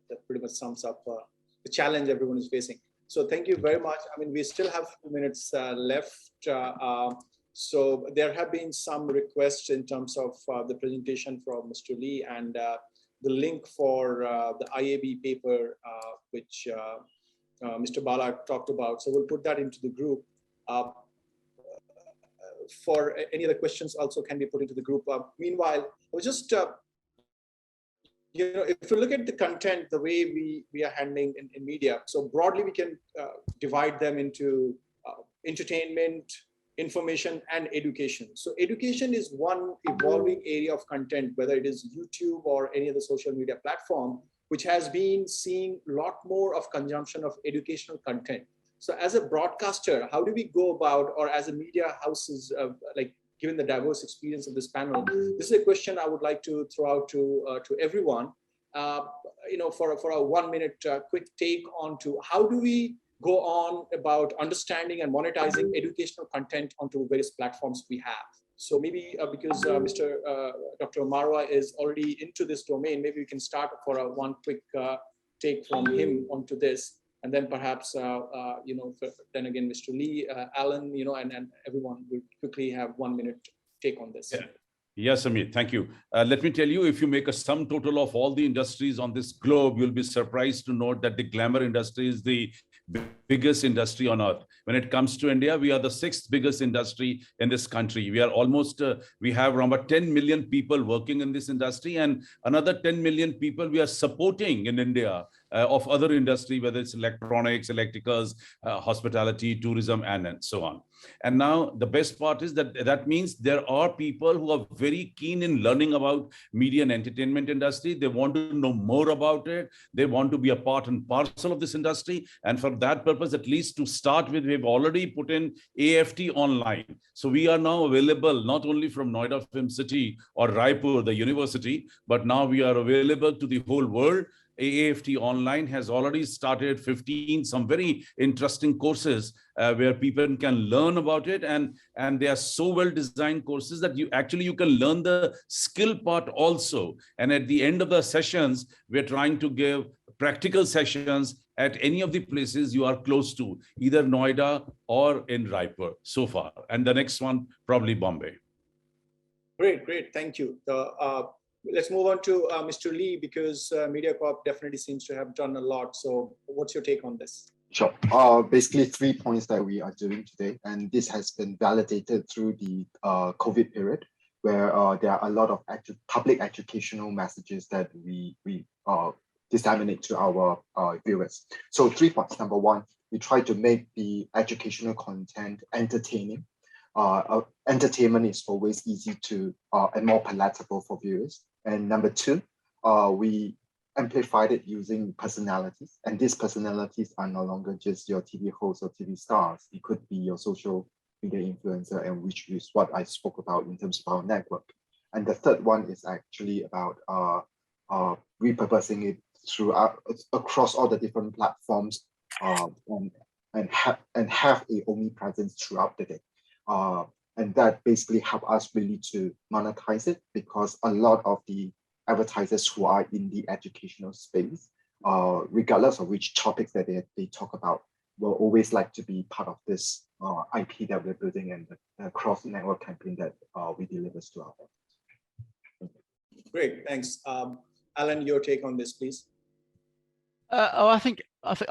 That pretty much sums up the challenge everyone is facing. So thank you very much. I mean, we still have 2 minutes left. So there have been some requests in terms of the presentation from Mr. Lee and the link for the IAB paper, which Mr. Bala talked about. So we'll put that into the group. For any other questions also can be put into the group. Meanwhile, I was just, if you look at the content, the way we are handling in media, so broadly we can divide them into entertainment, information, and education. So education is one evolving area of content, whether it is YouTube or any other social media platform, which has been seeing a lot more of consumption of educational content. So as a broadcaster, how do we go about, or as a media houses, like given the diverse experience of this panel, this is a question I would like to throw out to everyone, for a 1 minute quick take on to how do we go on about understanding and monetizing educational content onto various platforms we have. So maybe because Dr. Marwa is already into this domain, maybe we can start for a one quick take from him onto this. And then perhaps, then again, Mr. Lee, Alan, and everyone will quickly have 1 minute take on this. Yeah. Yes, Amit, thank you. Let me tell you, if you make a sum total of all the industries on this globe, you'll be surprised to note that the glamour industry is the biggest industry on earth. When it comes to India, we are the 6th biggest industry in this country. We are almost, we have around about 10 million people working in this industry, and another 10 million people we are supporting in India of other industry, whether it's electronics, electricals, hospitality, tourism, and so on. And now the best part is that means there are people who are very keen in learning about media and entertainment industry. They want to know more about it. They want to be a part and parcel of this industry. And for that purpose, at least to start with, we've already put in AFT online. So we are now available not only from Noida Film City or Raipur, the university, but now we are available to the whole world. AFT online has already started 15 some very interesting courses where people can learn about it, and they are so well designed courses that you can learn the skill part also. And at the end of the sessions, we're trying to give practical sessions at any of the places you are close to, either Noida or in Raipur so far. And the next one, probably Bombay. Great, thank you. Let's move on to Mr. Lee, because MediaCorp definitely seems to have done a lot. So what's your take on this? Sure. Basically 3 points that we are doing today, and this has been validated through the COVID period, where there are a lot of public educational messages that we disseminate to our viewers. So 3 points. Number 1, we try to make the educational content entertaining. Entertainment is always easy to and more palatable for viewers. And number 2, we amplified it using personalities, and these personalities are no longer just your TV hosts or TV stars. It could be your social media influencer, and which is what I spoke about in terms of our network. And the third one is actually about repurposing it throughout across all the different platforms, and have a omnipresence throughout the day. And that basically help us really to monetize it, because a lot of the advertisers who are in the educational space, regardless of which topics that they talk about, will always like to be part of this IP that we're building and the cross-network campaign that we deliver to our audience. Great, thanks. Alan, your take on this, please. I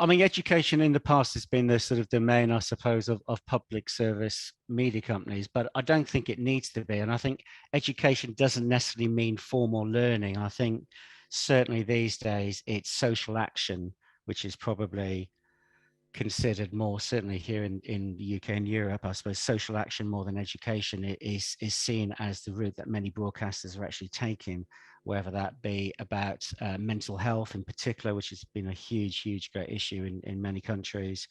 mean, education in the past has been the sort of domain, I suppose, of public service media companies, but I don't think it needs to be. And I think education doesn't necessarily mean formal learning. I think certainly these days it's social action, which is probably considered more, certainly here in the UK and Europe, I suppose social action more than education is seen as the route that many broadcasters are actually taking, whether that be about mental health in particular, which has been a huge, great issue in many countries.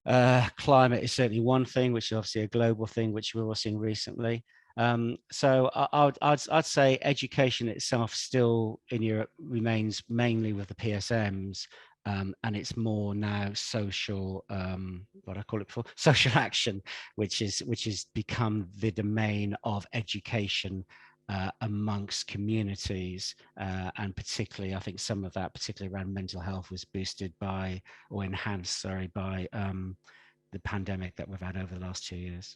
Climate is certainly one thing, which is obviously a global thing, which we're all seeing recently. So I'd say education itself still in Europe remains mainly with the PSMs, and it's more now social, what I call it before, social action, which is become the domain of education amongst communities, and particularly, I think some of that, particularly around mental health, was boosted by, or enhanced, sorry, by the pandemic that we've had over the last 2 years.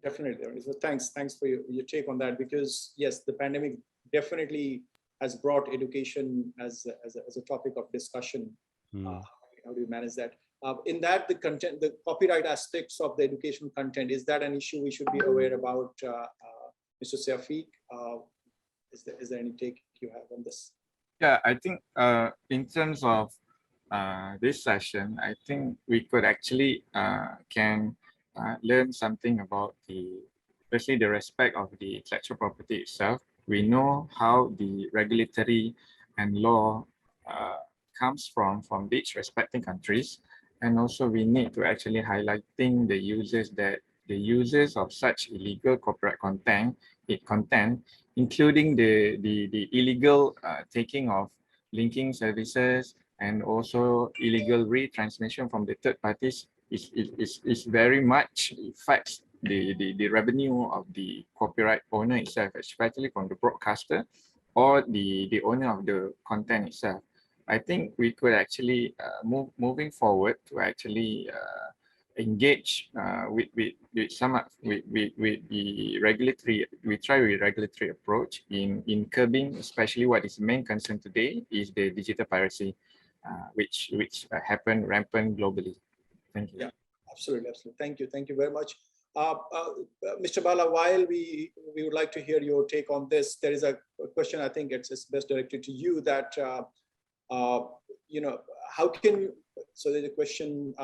Definitely. So thanks for your take on that, because yes, the pandemic definitely has brought education as a topic of discussion. How do you manage that? In that, the content, the copyright aspects of the education content, is that an issue we should be aware about, Mr. Syafiq? Is there any take you have on this? Yeah, I think in terms of this session, I think we could actually can learn something about especially the respect of the intellectual property itself. We know how the regulatory and law comes from each respecting countries, and also we need to actually highlighting the users of such illegal copyright content, including the illegal taking of linking services and also illegal retransmission from the third parties is very much affects the revenue of the copyright owner itself, especially from the broadcaster or the owner of the content itself. I think we could actually moving forward to actually engage with the regulatory approach in curbing, especially what is the main concern today is the digital piracy, which happen rampant globally. Thank you. Yeah, absolutely. Thank you very much. Mr. Bala, while we would like to hear your take on this, there is a question, I think it's best directed to you, that how can, so there's a question,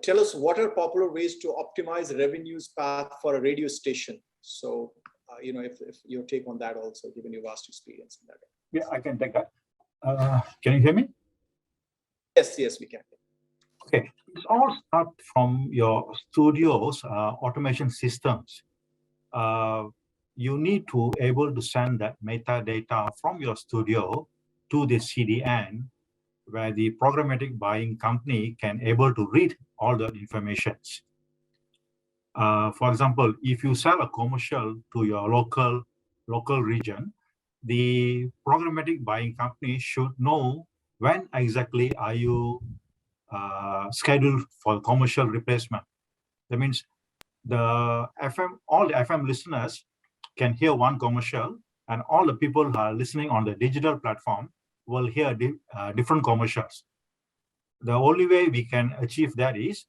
tell us what are popular ways to optimize revenues path for a radio station. So, if your take on that also, given your vast experience in that. Yeah, I can take that. Can you hear me? Yes, we can. Okay, it's all start from your studio's automation systems. You need to able to send that metadata from your studio to the CDN, where the programmatic buying company can able to read all the informations. For example, if you sell a commercial to your local region, the programmatic buying company should know when exactly are you scheduled for commercial replacement. That means all the FM listeners can hear one commercial, and all the people who are listening on the digital platform will hear different commercials. The only way we can achieve that is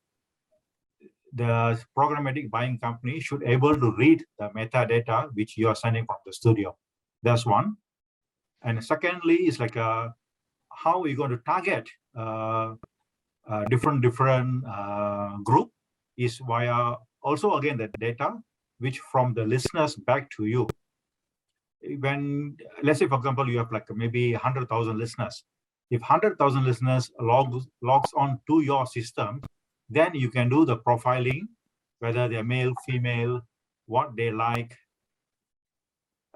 the programmatic buying company should able to read the metadata which you are sending from the studio. That's one. And secondly, is like how are you going to target different group is via also again the data which from the listeners back to you. When, let's say for example, you have like maybe 100,000 listeners. If 100,000 listeners logs on to your system, then you can do the profiling, whether they're male, female, what they like.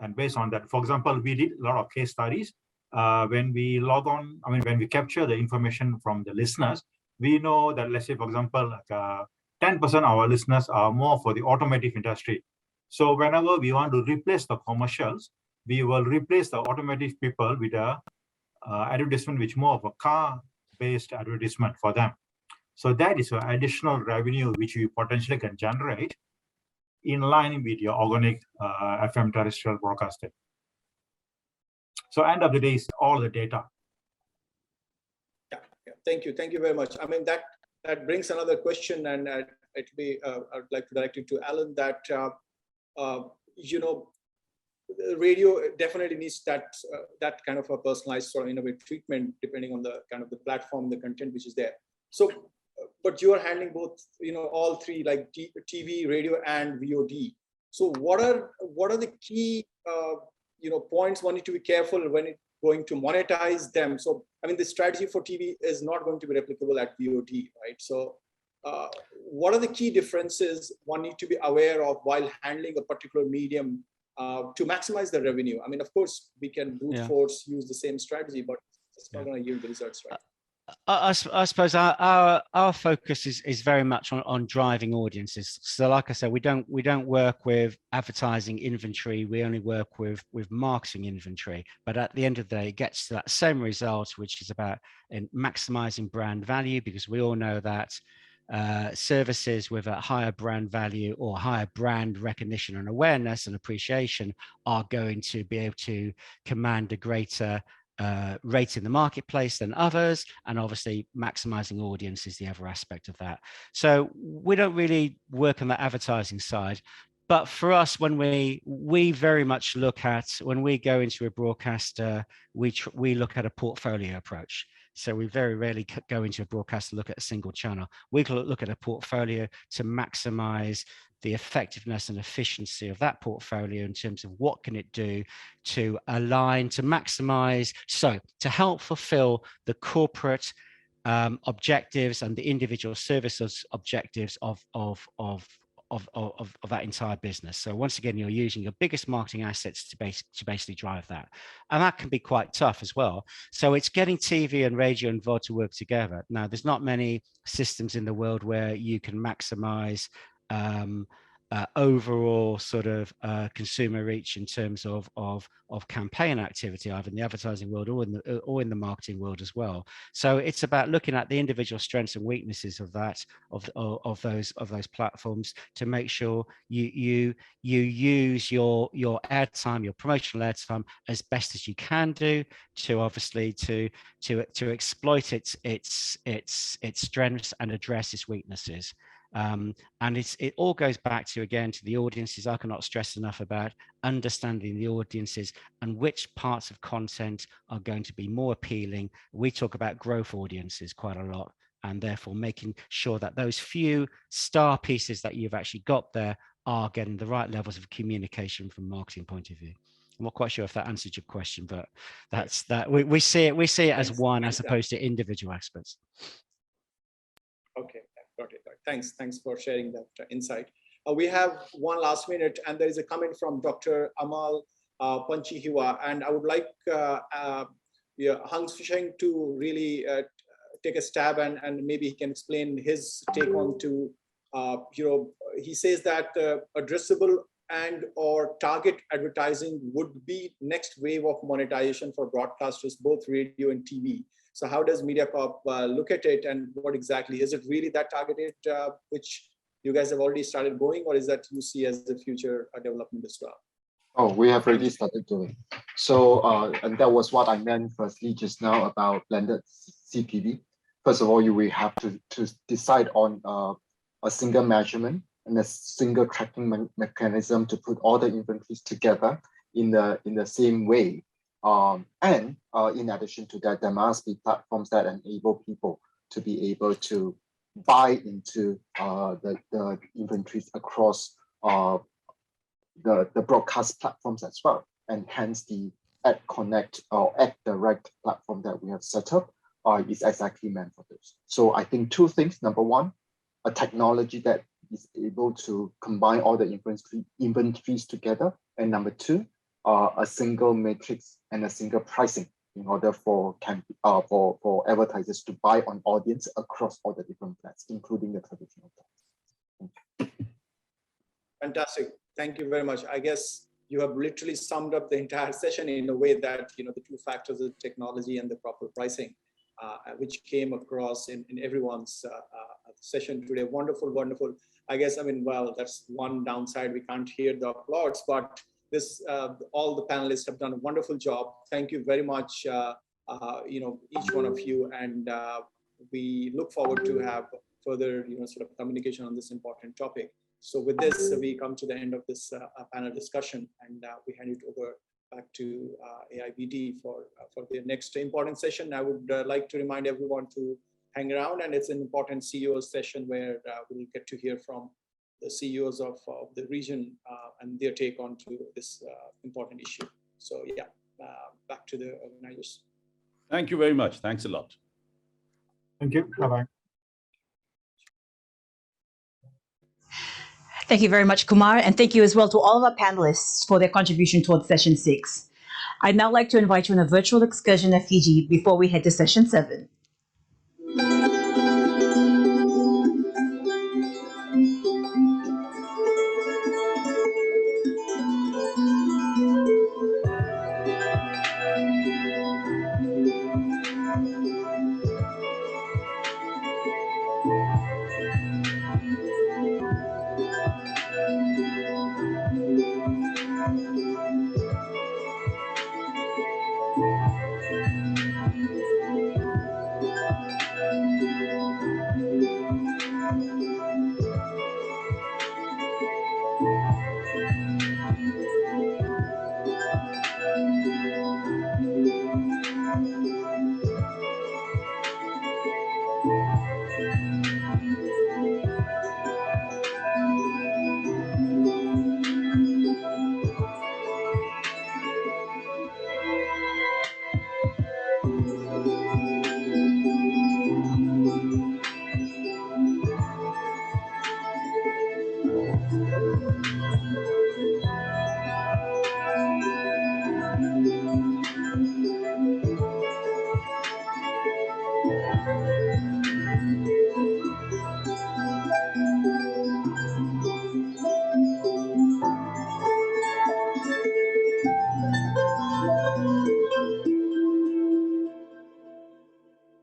And based on that, for example, we did a lot of case studies when we log on, when we capture the information from the listeners, we know that, let's say, for example, like 10% of our listeners are more for the automotive industry. So whenever we want to replace the commercials, we will replace the automotive people with a advertisement which more of a car-based advertisement for them. So that is an additional revenue which you potentially can generate in line with your organic FM terrestrial broadcasting. So end of the day is all the data. Yeah. Thank you very much. I mean, that brings another question, and I'd like to direct it to Alan, that radio definitely needs that kind of a personalized or innovative treatment depending on the kind of the platform, the content which is there. So, but you are handling both, all three, like TV, radio, and VOD. So, what are the key points one need to be careful when it's going to monetize them? So, I mean, the strategy for TV is not going to be replicable at VOD, right? So, what are the key differences one need to be aware of while handling a particular medium to maximize the revenue? I mean, of course, we can brute force use the same strategy, but it's not going to yield the results, right? I suppose our focus is very much on driving audiences. So, like I said, we don't work with advertising inventory. We only work with marketing inventory. But at the end of the day, it gets to that same result, which is about maximizing brand value, because we all know that services with a higher brand value or higher brand recognition and awareness and appreciation are going to be able to command a greater rate in the marketplace than others, and obviously maximizing audience is the other aspect of that. So we don't really work on the advertising side, but for us, when we very much look at, when we go into a broadcaster, we look at a portfolio approach. So we very rarely go into a broadcast to look at a single channel. We can look at a portfolio to maximize the effectiveness and efficiency of that portfolio in terms of what can it do to align, to maximize, so to help fulfill the corporate objectives and the individual services objectives of that entire business. So once again, you're using your biggest marketing assets to basically drive that. And that can be quite tough as well. So it's getting TV and radio and VOD to work together. Now, there's not many systems in the world where you can maximize overall sort of consumer reach in terms of campaign activity, either in the advertising world or in the marketing world as well. So it's about looking at the individual strengths and weaknesses of that of those platforms to make sure you use your airtime, your promotional airtime, as best as you can do to obviously to exploit its strengths and address its weaknesses. And it all goes back to, again, to the audiences. I cannot stress enough about understanding the audiences and which parts of content are going to be more appealing. We talk about growth audiences quite a lot, and therefore making sure that those few star pieces that you've actually got there are getting the right levels of communication from a marketing point of view. I'm not quite sure if that answered your question, but that's that. We see it as one as opposed to individual aspects. Okay. Got it. Thanks for sharing that insight. We have one last minute, and there is a comment from Dr. Amal Panchihiwa, and I would like Hang Sheng to really take a stab, and maybe he can explain his take on to, he says that addressable and or target advertising would be next wave of monetization for broadcasters, both radio and TV. So how does MediaCorp look at it, and what exactly is it really that targeted, which you guys have already started going, or is that you see as the future development as well? Oh, we have already started doing. So, and that was what I meant firstly just now about blended CPV. First of all, you will have to decide on a single measurement and a single tracking mechanism to put all the inventories together in the same way. And in addition to that, there must be platforms that enable people to be able to buy into the inventories across the broadcast platforms as well. And hence the Ad Connect or Ad Direct platform that we have set up is exactly meant for this. So I think two things. Number one, a technology that is able to combine all the inventories together. And number two, a single matrix and a single pricing in order for advertisers to buy on audience across all the different plans, including the traditional plans. Fantastic. Thank you very much. I guess you have literally summed up the entire session in a way that, the two factors of technology and the proper pricing, which came across in everyone's session today. Wonderful, wonderful. I guess, well, that's one downside. We can't hear the applause, but this, all the panelists have done a wonderful job. Thank you very much, each one of you. And we look forward to have further, sort of communication on this important topic. So with this, we come to the end of this panel discussion, and we hand it over back to AIBD for the next important session. I would like to remind everyone to hang around, and it's an important CEOs session where we'll get to hear from the CEOs of the region and their take on to this important issue. So yeah, back to the organizers. Thank you very much. Thanks a lot. Thank you. Bye-bye. Thank you very much, Kumar, and thank you as well to all of our panelists for their contribution towards session 6. I'd now like to invite you on a virtual excursion of Fiji before we head to session 7.